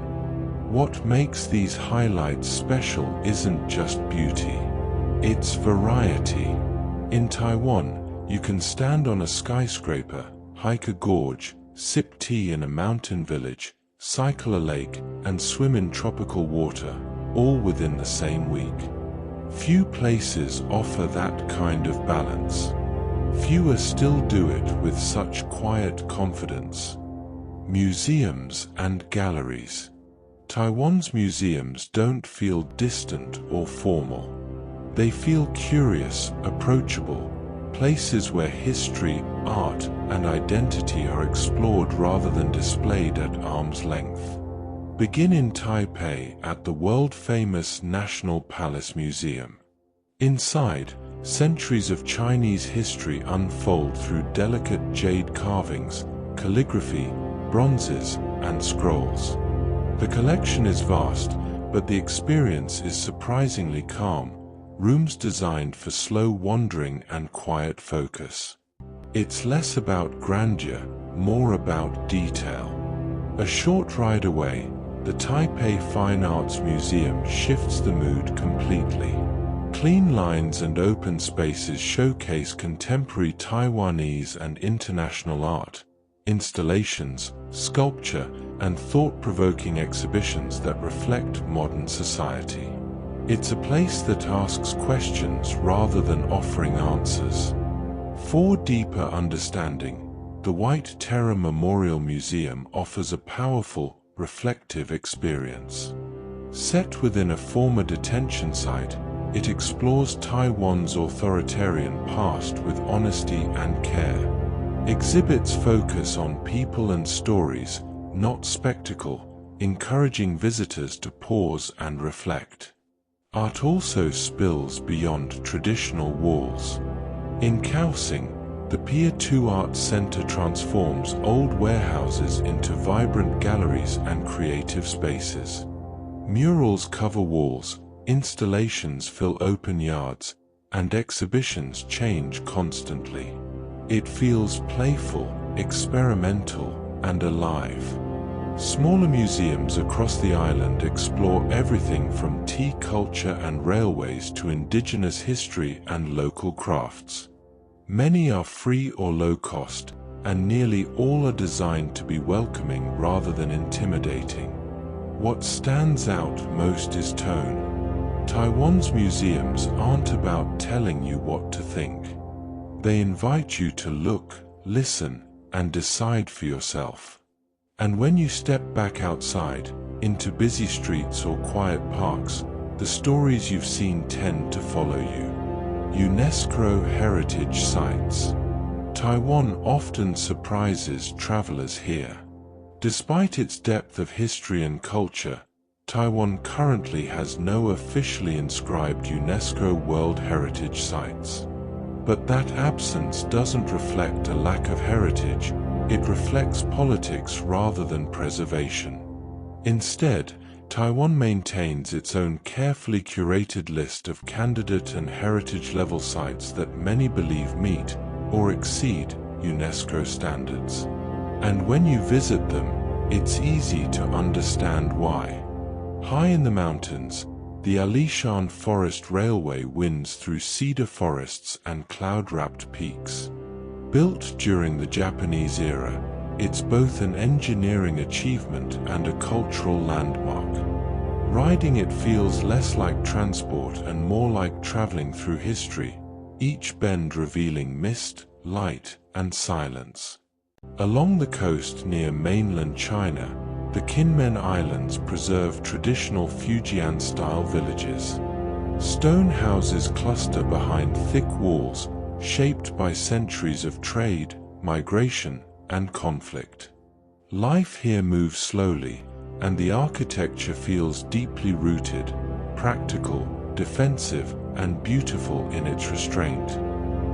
What makes these highlights special isn't just beauty, it's variety. In Taiwan, you can stand on a skyscraper, hike a gorge, sip tea in a mountain village, cycle a lake, and swim in tropical water, all within the same week. Few places offer that kind of balance. Fewer still do it with such quiet confidence. Museums and galleries. Taiwan's museums don't feel distant or formal. They feel curious, approachable, places where history, art, and identity are explored rather than displayed at arm's length. Begin in Taipei at the world-famous National Palace Museum. Inside, centuries of Chinese history unfold through delicate jade carvings, calligraphy, bronzes, and scrolls. The collection is vast, but the experience is surprisingly calm, rooms designed for slow wandering and quiet focus. It's less about grandeur, more about detail. A short ride away, the Taipei Fine Arts Museum shifts the mood completely. Clean lines and open spaces showcase contemporary Taiwanese and international art, installations, sculpture, and thought-provoking exhibitions that reflect modern society. It's a place that asks questions rather than offering answers. For deeper understanding, the White Terror Memorial Museum offers a powerful, reflective experience. Set within a former detention site, it explores Taiwan's authoritarian past with honesty and care. Exhibits focus on people and stories, not spectacle, encouraging visitors to pause and reflect. Art also spills beyond traditional walls. In Kaohsiung, the Pier 2 Arts Center transforms old warehouses into vibrant galleries and creative spaces. Murals cover walls, installations fill open yards, and exhibitions change constantly. It feels playful, experimental, and alive. Smaller museums across the island explore everything from tea culture and railways to indigenous history and local crafts. Many are free or low cost, and nearly all are designed to be welcoming rather than intimidating. What stands out most is tone. Taiwan's museums aren't about telling you what to think. They invite you to look, listen, and decide for yourself. And when you step back outside, into busy streets or quiet parks, the stories you've seen tend to follow you. UNESCO Heritage Sites. Taiwan often surprises travelers here. Despite its depth of history and culture, Taiwan currently has no officially inscribed UNESCO World Heritage Sites. But that absence doesn't reflect a lack of heritage, it reflects politics rather than preservation. Instead, Taiwan maintains its own carefully curated list of candidate and heritage level sites that many believe meet or exceed UNESCO standards. And when you visit them, it's easy to understand why. High in the mountains, the Alishan Forest Railway winds through cedar forests and cloud-wrapped peaks. Built during the Japanese era, it's both an engineering achievement and a cultural landmark. Riding it feels less like transport and more like traveling through history, each bend revealing mist, light, and silence. Along the coast near mainland China, the Kinmen Islands preserve traditional Fujian-style villages. Stone houses cluster behind thick walls, shaped by centuries of trade, migration, and conflict. Life here moves slowly, and the architecture feels deeply rooted, practical, defensive, and beautiful in its restraint.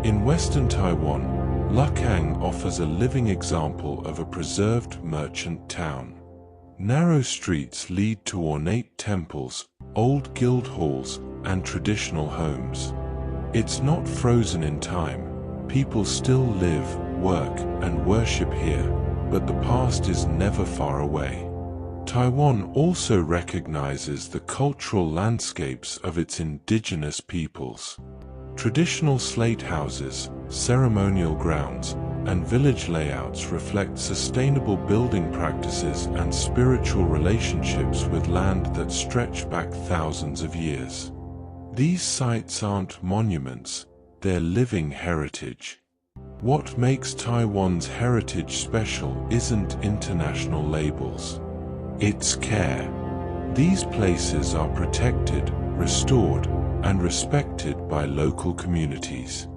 In western Taiwan, Lukang offers a living example of a preserved merchant town. Narrow streets lead to ornate temples, old guild halls, and traditional homes. It's not frozen in time. People still live, work, and worship here, but the past is never far away. Taiwan also recognizes the cultural landscapes of its indigenous peoples. Traditional slate houses, ceremonial grounds, and village layouts reflect sustainable building practices and spiritual relationships with land that stretch back thousands of years. These sites aren't monuments, they're living heritage. What makes Taiwan's heritage special isn't international labels. It's care. These places are protected, restored, and respected by local communities.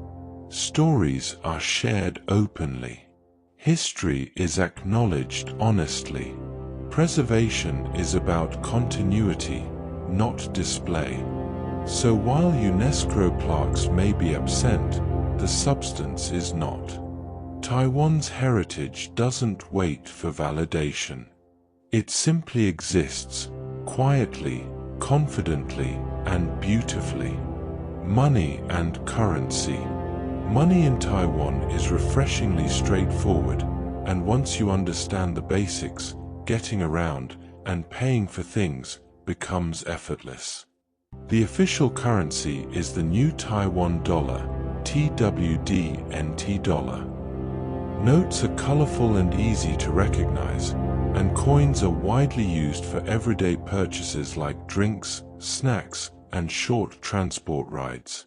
Stories are shared openly. History is acknowledged honestly. Preservation is about continuity, not display. So while UNESCO plaques may be absent, the substance is not. Taiwan's heritage doesn't wait for validation. It simply exists, quietly, confidently, and beautifully. Money and currency. Money in Taiwan is refreshingly straightforward, and once you understand the basics, getting around and paying for things becomes effortless. The official currency is the new Taiwan dollar, TWD NT dollar. Notes are colorful and easy to recognize, and coins are widely used for everyday purchases like drinks, snacks, and short transport rides.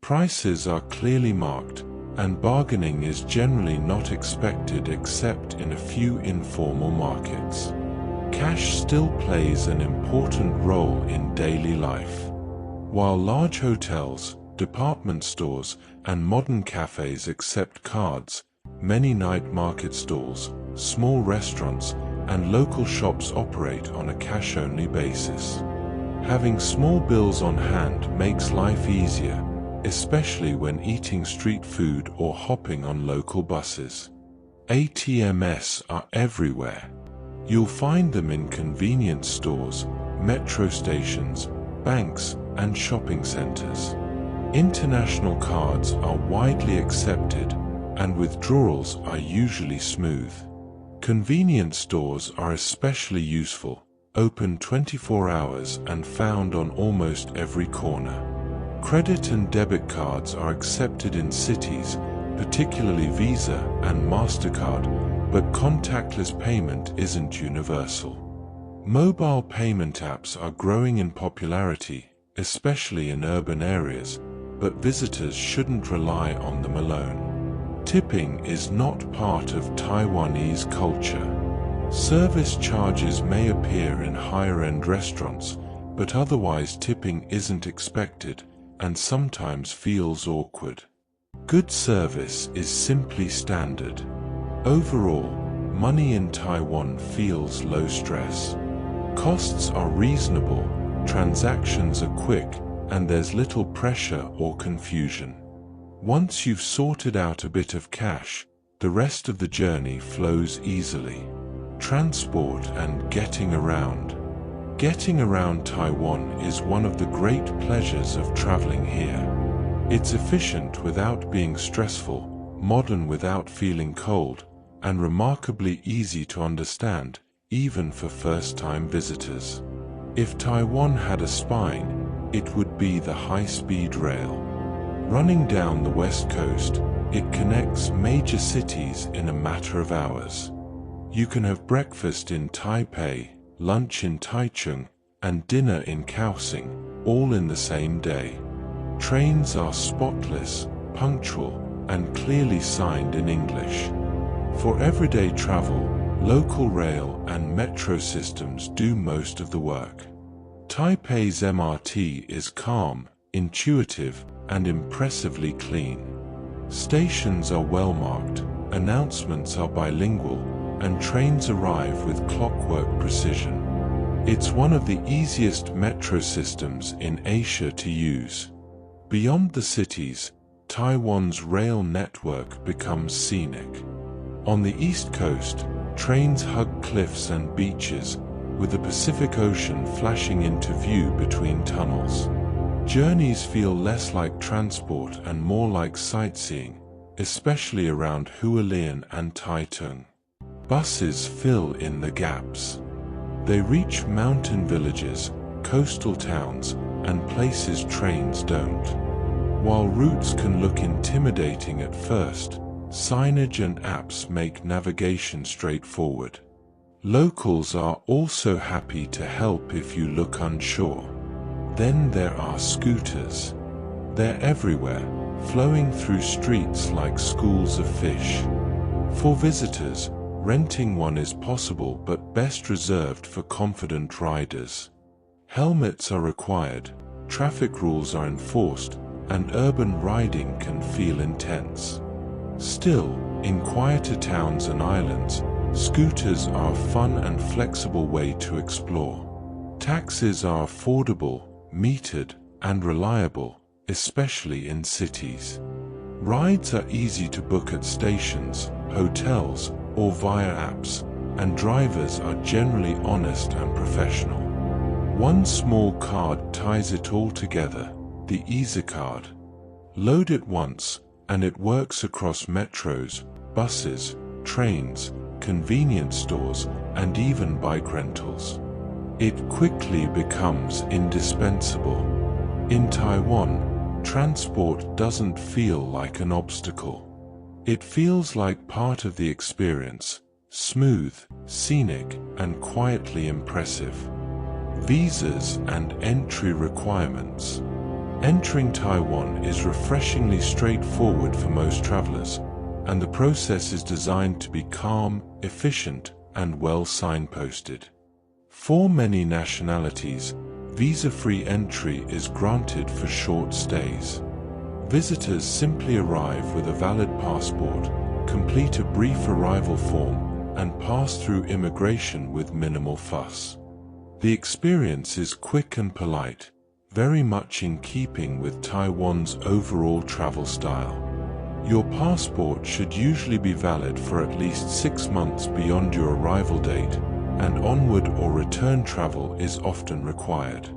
Prices are clearly marked, and bargaining is generally not expected except in a few informal markets. Cash still plays an important role in daily life. While large hotels, department stores, and modern cafes accept cards, many night market stalls, small restaurants, and local shops operate on a cash-only basis. Having small bills on hand makes life easier, especially when eating street food or hopping on local buses. ATMs are everywhere. You'll find them in convenience stores, metro stations, banks, and shopping centers. International cards are widely accepted, and withdrawals are usually smooth. Convenience stores are especially useful, open 24 hours and found on almost every corner. Credit and debit cards are accepted in cities, particularly Visa and MasterCard, but contactless payment isn't universal. Mobile payment apps are growing in popularity, especially in urban areas, but visitors shouldn't rely on them alone. Tipping is not part of Taiwanese culture. Service charges may appear in higher-end restaurants, but otherwise tipping isn't expected and sometimes feels awkward. Good service is simply standard. Overall, money in Taiwan feels low stress. Costs are reasonable, transactions are quick, and there's little pressure or confusion. Once you've sorted out a bit of cash, the rest of the journey flows easily. transport and getting around. Getting around Taiwan is one of the great pleasures of traveling here. It's efficient without being stressful, modern without feeling cold, and remarkably easy to understand, even for first-time visitors. If Taiwan had a spine, it would be the high-speed rail. Running down the west coast, it connects major cities in a matter of hours. You can have breakfast in Taipei, lunch in Taichung, and dinner in Kaohsiung, all in the same day. Trains are spotless, punctual, and clearly signed in English. For everyday travel, local rail and metro systems do most of the work. Taipei's MRT is calm, intuitive, and impressively clean. Stations are well marked, announcements are bilingual, and trains arrive with clockwork precision. It's one of the easiest metro systems in Asia to use. Beyond the cities, Taiwan's rail network becomes scenic. On the east coast, trains hug cliffs and beaches, with the Pacific Ocean flashing into view between tunnels. Journeys feel less like transport and more like sightseeing, especially around Hualien and Taitung. Buses fill in the gaps. They reach mountain villages, coastal towns, and places trains don't. While routes can look intimidating at first, signage and apps make navigation straightforward. Locals are also happy to help if you look unsure. Then there are scooters. They're everywhere, flowing through streets like schools of fish. For visitors, renting one is possible but best reserved for confident riders. Helmets are required, traffic rules are enforced, and urban riding can feel intense. Still, in quieter towns and islands, scooters are a fun and flexible way to explore. Taxis are affordable, metered, and reliable, especially in cities. Rides are easy to book at stations, hotels, or via apps, and drivers are generally honest and professional. One small card ties it all together, the EasyCard. Load it once, and it works across metros, buses, trains, convenience stores, and even bike rentals. It quickly becomes indispensable. In Taiwan, transport doesn't feel like an obstacle. It feels like part of the experience, smooth, scenic, and quietly impressive. Visas and entry requirements. Entering Taiwan is refreshingly straightforward for most travelers, and the process is designed to be calm, efficient, and well signposted. For many nationalities, visa-free entry is granted for short stays. Visitors simply arrive with a valid passport, complete a brief arrival form, and pass through immigration with minimal fuss. The experience is quick and polite, very much in keeping with Taiwan's overall travel style. Your passport should usually be valid for at least 6 months beyond your arrival date, and onward or return travel is often required.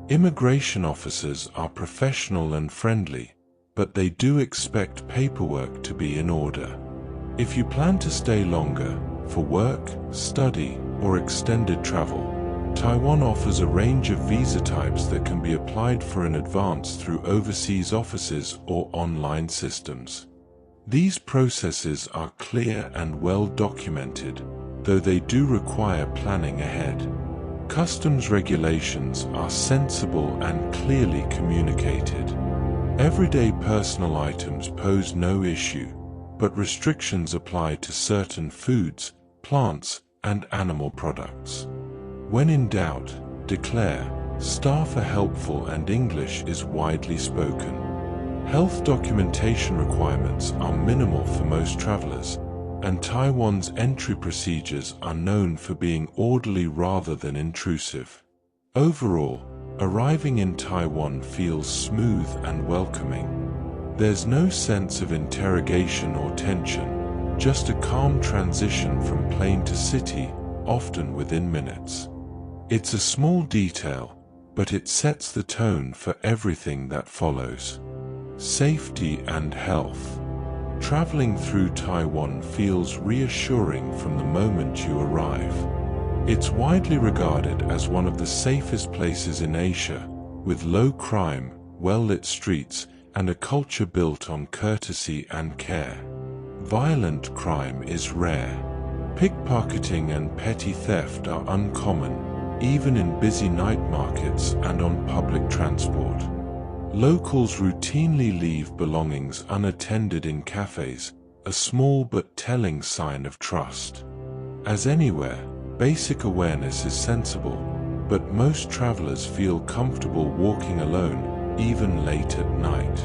Immigration officers are professional and friendly, but they do expect paperwork to be in order. If you plan to stay longer, for work, study, or extended travel, Taiwan offers a range of visa types that can be applied for in advance through overseas offices or online systems. These processes are clear and well documented, though they do require planning ahead. Customs regulations are sensible and clearly communicated. Everyday personal items pose no issue, but restrictions apply to certain foods, plants, and animal products. When in doubt, declare. Staff are helpful and English is widely spoken. Health documentation requirements are minimal for most travelers, and Taiwan's entry procedures are known for being orderly rather than intrusive. Overall, arriving in Taiwan feels smooth and welcoming. There's no sense of interrogation or tension, just a calm transition from plane to city, often within minutes. It's a small detail, but it sets the tone for everything that follows. Safety and health. Traveling through Taiwan feels reassuring from the moment you arrive. It's widely regarded as one of the safest places in Asia, with low crime, well-lit streets, and a culture built on courtesy and care. Violent crime is rare. Pickpocketing and petty theft are uncommon, even in busy night markets and on public transport. Locals routinely leave belongings unattended in cafes, a small but telling sign of trust. As anywhere, basic awareness is sensible, but most travelers feel comfortable walking alone, even late at night.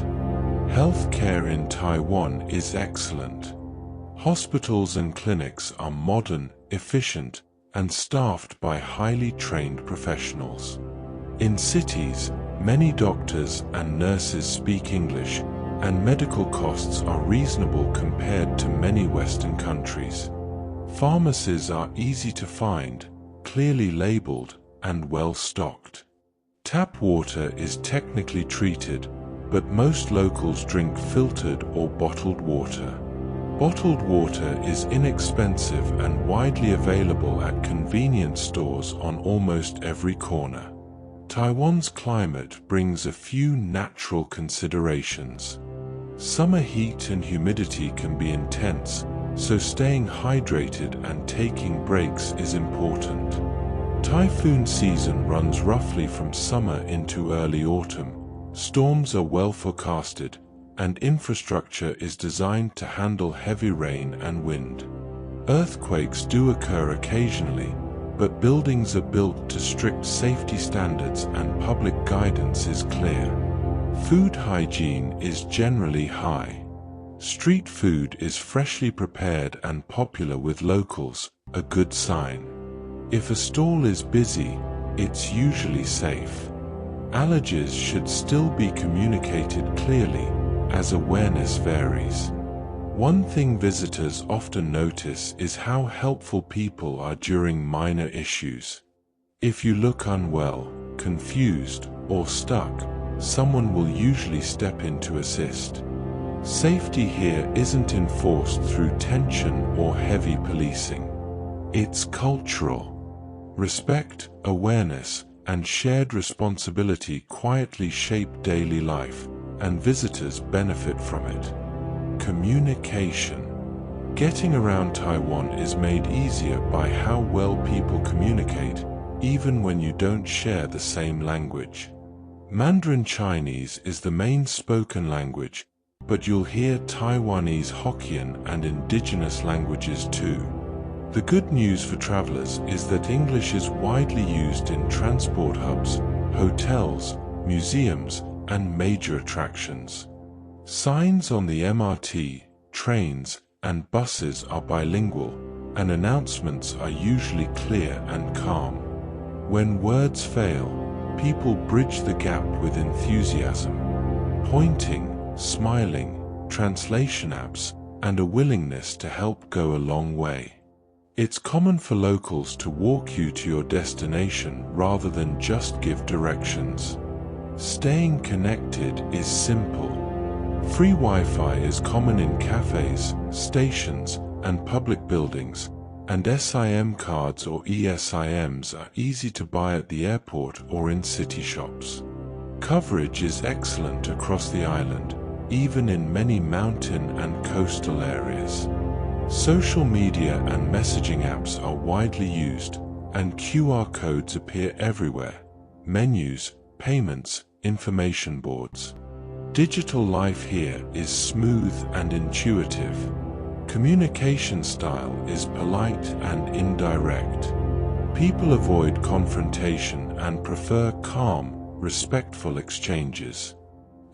Healthcare in Taiwan is excellent. Hospitals and clinics are modern, efficient, and staffed by highly trained professionals. In cities, many doctors and nurses speak English, and medical costs are reasonable compared to many Western countries. Pharmacies are easy to find, clearly labeled, and well stocked. Tap water is technically treated, but most locals drink filtered or bottled water. Bottled water is inexpensive and widely available at convenience stores on almost every corner. Taiwan's climate brings a few natural considerations. Summer heat and humidity can be intense, so staying hydrated and taking breaks is important. Typhoon season runs roughly from summer into early autumn. Storms are well forecasted, and infrastructure is designed to handle heavy rain and wind. Earthquakes do occur occasionally, but buildings are built to strict safety standards and public guidance is clear. Food hygiene is generally high. Street food is freshly prepared and popular with locals, a good sign. If a stall is busy, it's usually safe. Allergies should still be communicated clearly, as awareness varies. One thing visitors often notice is how helpful people are during minor issues. If you look unwell, confused, or stuck, someone will usually step in to assist. Safety here isn't enforced through tension or heavy policing. It's cultural. Respect, awareness, and shared responsibility quietly shape daily life, and visitors benefit from it. Communication. Getting around Taiwan is made easier by how well people communicate, even when you don't share the same language. Mandarin Chinese is the main spoken language, but you'll hear Taiwanese Hokkien and indigenous languages too. The good news for travelers is that English is widely used in transport hubs, hotels, museums, and major attractions. Signs on the MRT, trains, and buses are bilingual, and announcements are usually clear and calm. When words fail, people bridge the gap with enthusiasm. Pointing, smiling, translation apps, and a willingness to help go a long way. It's common for locals to walk you to your destination rather than just give directions. Staying connected is simple. Free Wi-Fi is common in cafes, stations, and public buildings, and SIM cards or eSIMs are easy to buy at the airport or in city shops. Coverage is excellent across the island, even in many mountain and coastal areas. Social media and messaging apps are widely used, and QR codes appear everywhere. Menus, payments, information boards. Digital life here is smooth and intuitive. Communication style is polite and indirect. People avoid confrontation and prefer calm, respectful exchanges.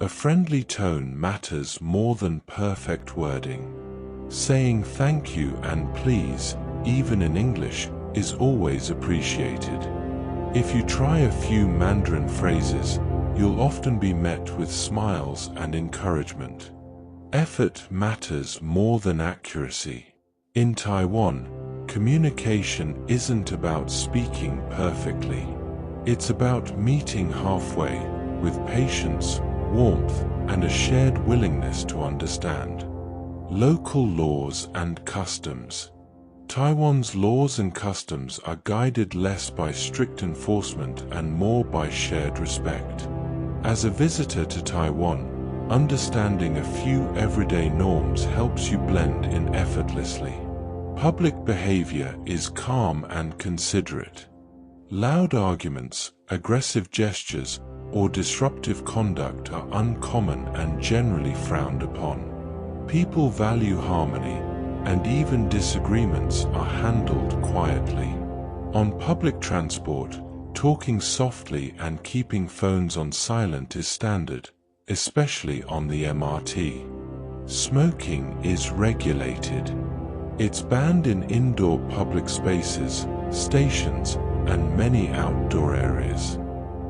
A friendly tone matters more than perfect wording. Saying thank you and please, even in English, is always appreciated. If you try a few Mandarin phrases, you'll often be met with smiles and encouragement. Effort matters more than accuracy. In Taiwan, Communication isn't about speaking perfectly. It's about meeting halfway, with patience, warmth, and a shared willingness to understand. Local laws and customs. Taiwan's laws and customs are guided less by strict enforcement and more by shared respect. As a visitor to Taiwan, understanding a few everyday norms helps you blend in effortlessly. Public behavior is calm and considerate. Loud arguments, aggressive gestures, or disruptive conduct are uncommon and generally frowned upon. People value harmony, and even disagreements are handled quietly. On public transport, talking softly and keeping phones on silent is standard, especially on the MRT. Smoking is regulated. It's banned in indoor public spaces, stations, and many outdoor areas.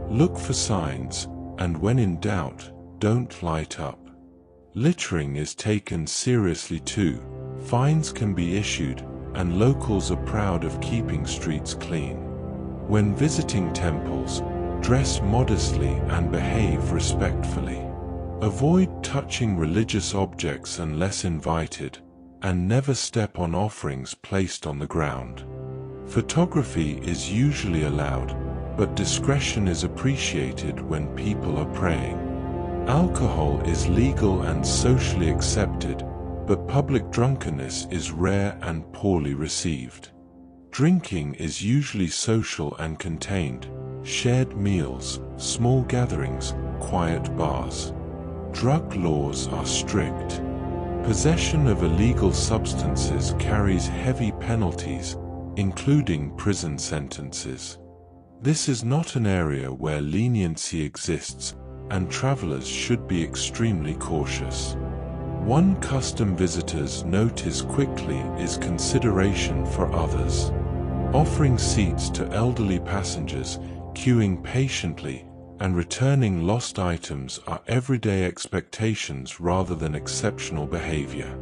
Look for signs, and when in doubt, don't light up. Littering is taken seriously too. Fines can be issued, and locals are proud of keeping streets clean. When visiting temples, dress modestly and behave respectfully. Avoid touching religious objects unless invited, and never step on offerings placed on the ground. Photography is usually allowed, but discretion is appreciated when people are praying. Alcohol is legal and socially accepted, but public drunkenness is rare and poorly received. Drinking is usually social and contained, shared meals, small gatherings, quiet bars. Drug laws are strict. Possession of illegal substances carries heavy penalties, including prison sentences. This is not an area where leniency exists, and travelers should be extremely cautious. One custom visitors notice quickly is consideration for others. Offering seats to elderly passengers, queuing patiently, and returning lost items are everyday expectations rather than exceptional behavior.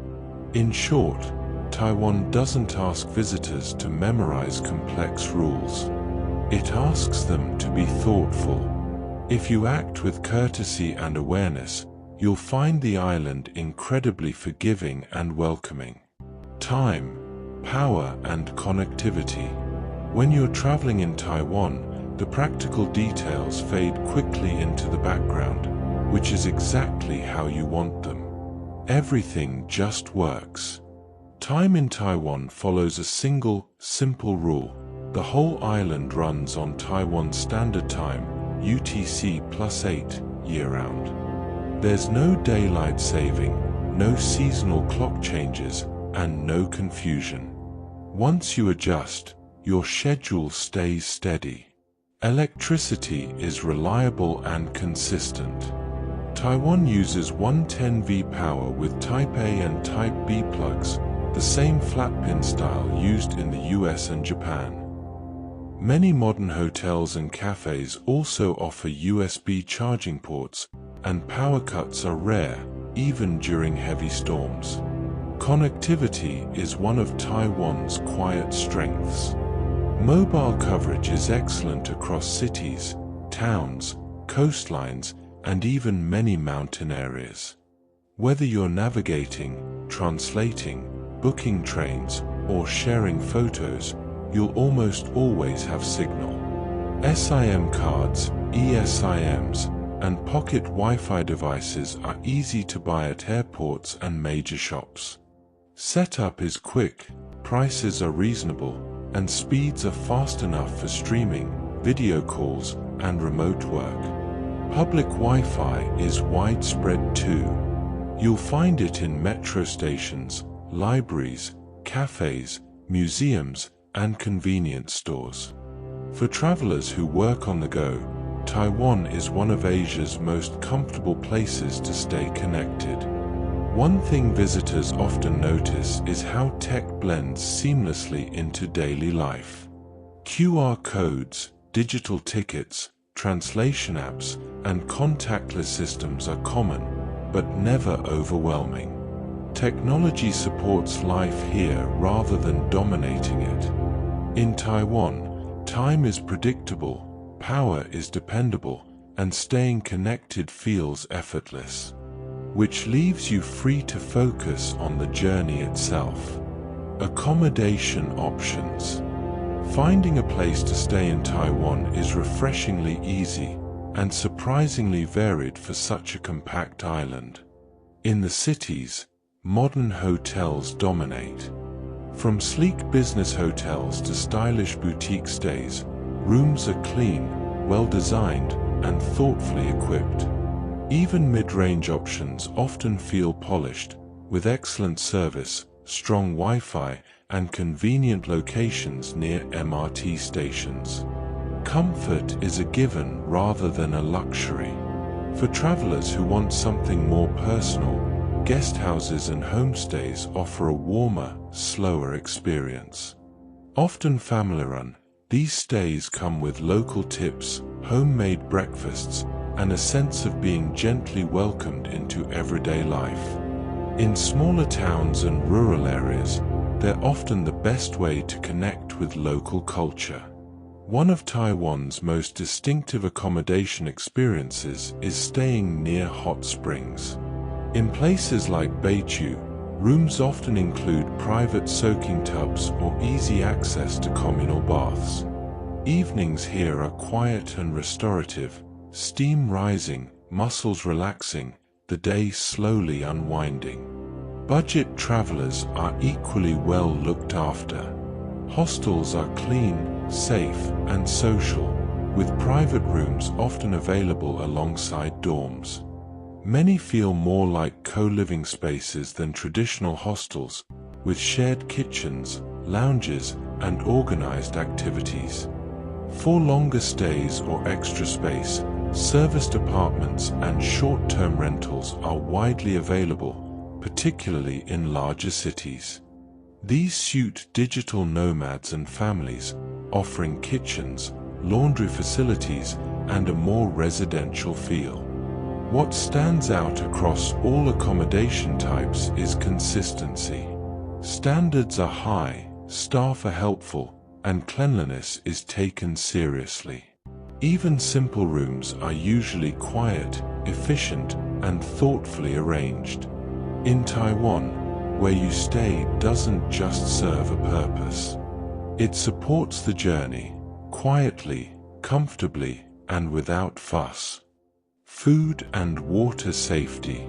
In short, Taiwan doesn't ask visitors to memorize complex rules. It asks them to be thoughtful. If you act with courtesy and awareness, you'll find the island incredibly forgiving and welcoming. Time, power, and connectivity. When you're traveling in Taiwan, the practical details fade quickly into the background, which is exactly how you want them. Everything just works. Time in Taiwan follows a single, simple rule. The whole island runs on Taiwan Standard Time, UTC+8, year-round. There's no daylight saving, no seasonal clock changes, and no confusion. Once you adjust, your schedule stays steady. Electricity is reliable and consistent. Taiwan uses 110V power with Type A and Type B plugs, the same flat-pin style used in the US and Japan. Many modern hotels and cafes also offer USB charging ports, and power cuts are rare, even during heavy storms. Connectivity is one of Taiwan's quiet strengths. Mobile coverage is excellent across cities, towns, coastlines, and even many mountain areas. Whether you're navigating, translating, booking trains, or sharing photos, you'll almost always have signal. SIM cards, eSIMs, and pocket Wi-Fi devices are easy to buy at airports and major shops. Setup is quick, prices are reasonable, and speeds are fast enough for streaming, video calls, and remote work. Public Wi-Fi is widespread too. You'll find it in metro stations, libraries, cafes, museums, and convenience stores. For travelers who work on the go, Taiwan is one of Asia's most comfortable places to stay connected. One thing visitors often notice is how tech blends seamlessly into daily life. QR codes, digital tickets, translation apps, and contactless systems are common, but never overwhelming. Technology supports life here rather than dominating it. In Taiwan, time is predictable, power is dependable, and staying connected feels effortless, which leaves you free to focus on the journey itself. Accommodation options. Finding a place to stay in Taiwan is refreshingly easy and surprisingly varied for such a compact island. In the cities, modern hotels dominate. From sleek business hotels to stylish boutique stays, rooms are clean, well-designed, and thoughtfully equipped. Even mid-range options often feel polished, with excellent service, strong Wi-Fi, and convenient locations near MRT stations. Comfort is a given rather than a luxury. For travelers who want something more personal, guest houses and homestays offer a warmer, slower experience. Often family-run, these stays come with local tips, homemade breakfasts, and a sense of being gently welcomed into everyday life. In smaller towns and rural areas, they're often the best way to connect with local culture. One of Taiwan's most distinctive accommodation experiences is staying near hot springs. In places like Beichu, rooms often include private soaking tubs or easy access to communal baths. Evenings here are quiet and restorative, steam rising, muscles relaxing, the day slowly unwinding. Budget travelers are equally well looked after. Hostels are clean, safe, and social, with private rooms often available alongside dorms. Many feel more like co-living spaces than traditional hostels, with shared kitchens, lounges, and organized activities. For longer stays or extra space, serviced apartments and short-term rentals are widely available, particularly in larger cities. These suit digital nomads and families, offering kitchens, laundry facilities, and a more residential feel. What stands out across all accommodation types is consistency. Standards are high, staff are helpful, and cleanliness is taken seriously. Even simple rooms are usually quiet, efficient, and thoughtfully arranged. In Taiwan, where you stay doesn't just serve a purpose. It supports the journey, quietly, comfortably, and without fuss. Food and water safety.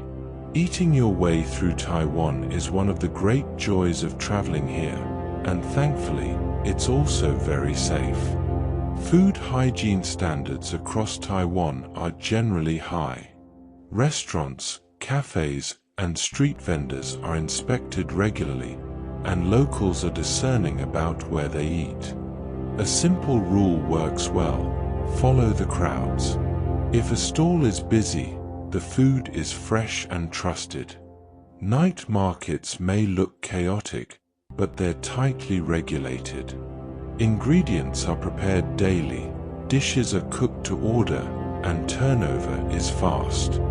Eating your way through Taiwan is one of the great joys of traveling here, and thankfully, it's also very safe. Food hygiene standards across Taiwan are generally high. Restaurants, cafes, and street vendors are inspected regularly, and locals are discerning about where they eat. A simple rule works well: follow the crowds. If a stall is busy, the food is fresh and trusted. Night markets may look chaotic, but they're tightly regulated. Ingredients are prepared daily, dishes are cooked to order, and turnover is fast.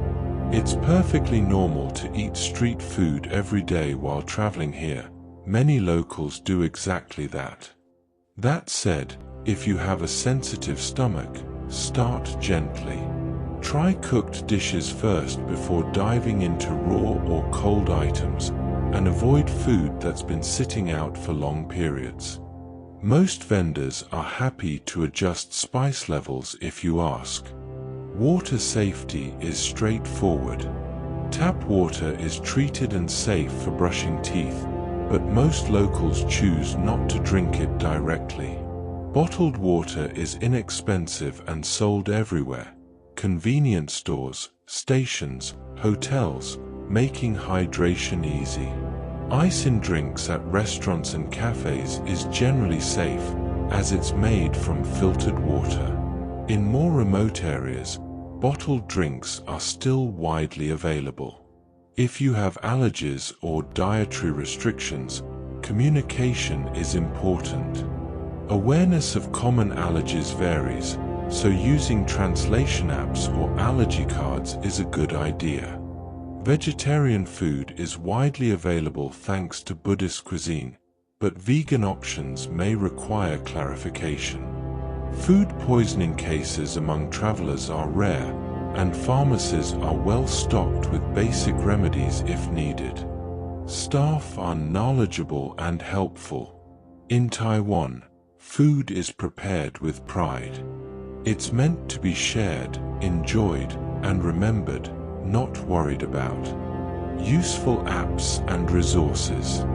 It's perfectly normal to eat street food every day while traveling here. Many locals do exactly that. That said, if you have a sensitive stomach, start gently. Try cooked dishes first before diving into raw or cold items, and avoid food that's been sitting out for long periods. Most vendors are happy to adjust spice levels if you ask. Water safety is straightforward. Tap water is treated and safe for brushing teeth, but most locals choose not to drink it directly. Bottled water is inexpensive and sold everywhere: convenience stores, stations, hotels, making hydration easy. Ice in drinks at restaurants and cafes is generally safe, as it's made from filtered water. In more remote areas, bottled drinks are still widely available. If you have allergies or dietary restrictions, communication is important. Awareness of common allergies varies, so using translation apps or allergy cards is a good idea. Vegetarian food is widely available thanks to Buddhist cuisine, but vegan options may require clarification. Food poisoning cases among travelers are rare, and pharmacies are well stocked with basic remedies if needed. Staff are knowledgeable and helpful. In Taiwan, food is prepared with pride. It's meant to be shared, enjoyed, and remembered, not worried about. Useful apps and resources.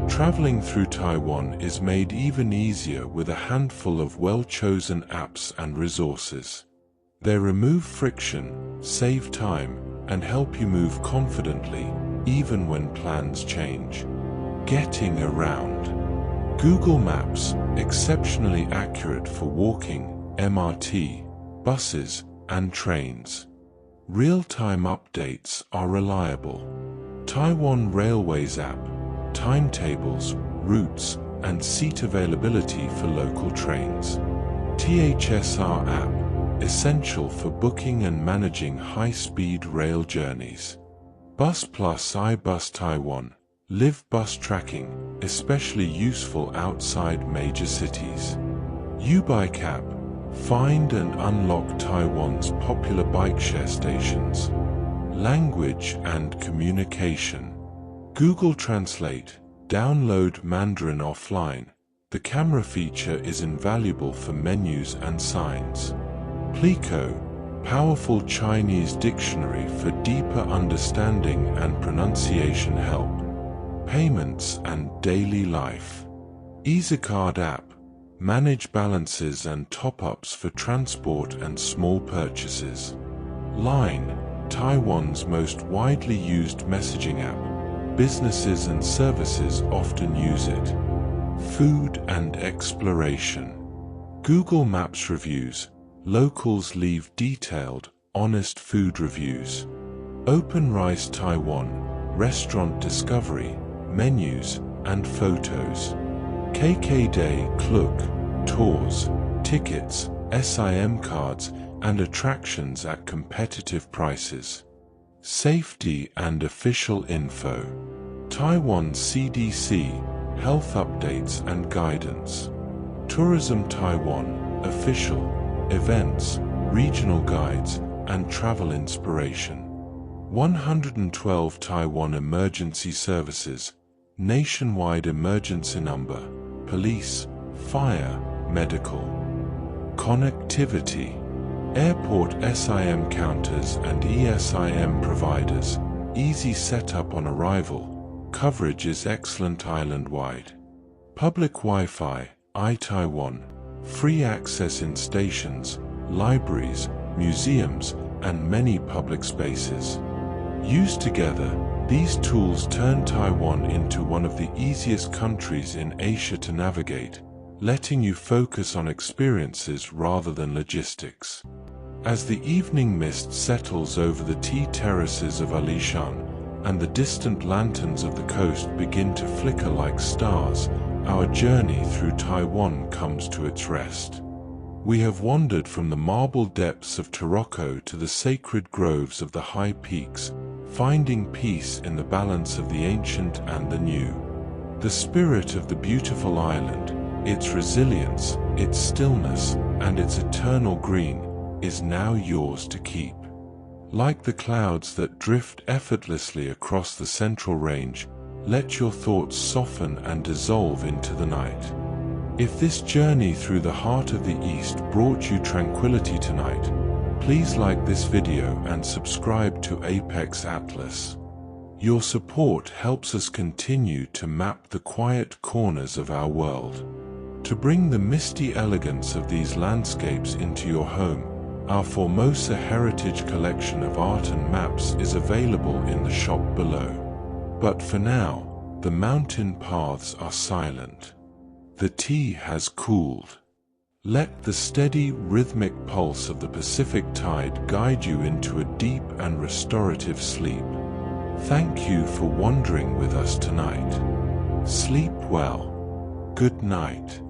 Traveling through Taiwan is made even easier with a handful of well-chosen apps and resources. They remove friction, save time, and help you move confidently, even when plans change. Getting around. Google Maps, exceptionally accurate for walking, MRT, buses, and trains. Real-time updates are reliable. Taiwan Railways app, timetables, routes, and seat availability for local trains. THSR app, essential for booking and managing high-speed rail journeys. Bus Plus iBus Taiwan, live bus tracking, especially useful outside major cities. U-Bike app, find and unlock Taiwan's popular bike share stations. Language and communication. Google Translate, download Mandarin offline. The camera feature is invaluable for menus and signs. Plico, powerful Chinese dictionary for deeper understanding and pronunciation help. Payments and daily life. EasyCard app, manage balances and top-ups for transport and small purchases. Line, Taiwan's most widely used messaging app. Businesses and services often use it. Food and exploration. Google Maps reviews. Locals leave detailed, honest food reviews. Open Rice Taiwan, restaurant discovery, menus, and photos. KK Day, Klook, tours, tickets, SIM cards, and attractions at competitive prices. Safety and official info. Taiwan CDC, health updates and guidance. Tourism Taiwan, official, events, regional guides, and travel inspiration. 112 Taiwan Emergency Services, nationwide emergency number, police, fire, medical. Connectivity. Airport SIM counters and eSIM providers, easy setup on arrival, coverage is excellent island-wide. Public Wi-Fi, iTaiwan, free access in stations, libraries, museums, and many public spaces. Used together, these tools turn Taiwan into one of the easiest countries in Asia to navigate, letting you focus on experiences rather than logistics. As the evening mist settles over the tea terraces of Alishan, and the distant lanterns of the coast begin to flicker like stars, our journey through Taiwan comes to its rest. We have wandered from the marble depths of Taroko to the sacred groves of the high peaks, finding peace in the balance of the ancient and the new. The spirit of the beautiful island, its resilience, its stillness, and its eternal green, is now yours to keep. Like the clouds that drift effortlessly across the central range, let your thoughts soften and dissolve into the night. If this journey through the heart of the East brought you tranquility tonight, please like this video and subscribe to Apex Atlas. Your support helps us continue to map the quiet corners of our world. To bring the misty elegance of these landscapes into your home, our Formosa Heritage Collection of art and maps is available in the shop below. But for now, the mountain paths are silent. The tea has cooled. Let the steady, rhythmic pulse of the Pacific tide guide you into a deep and restorative sleep. Thank you for wandering with us tonight. Sleep well. Good night.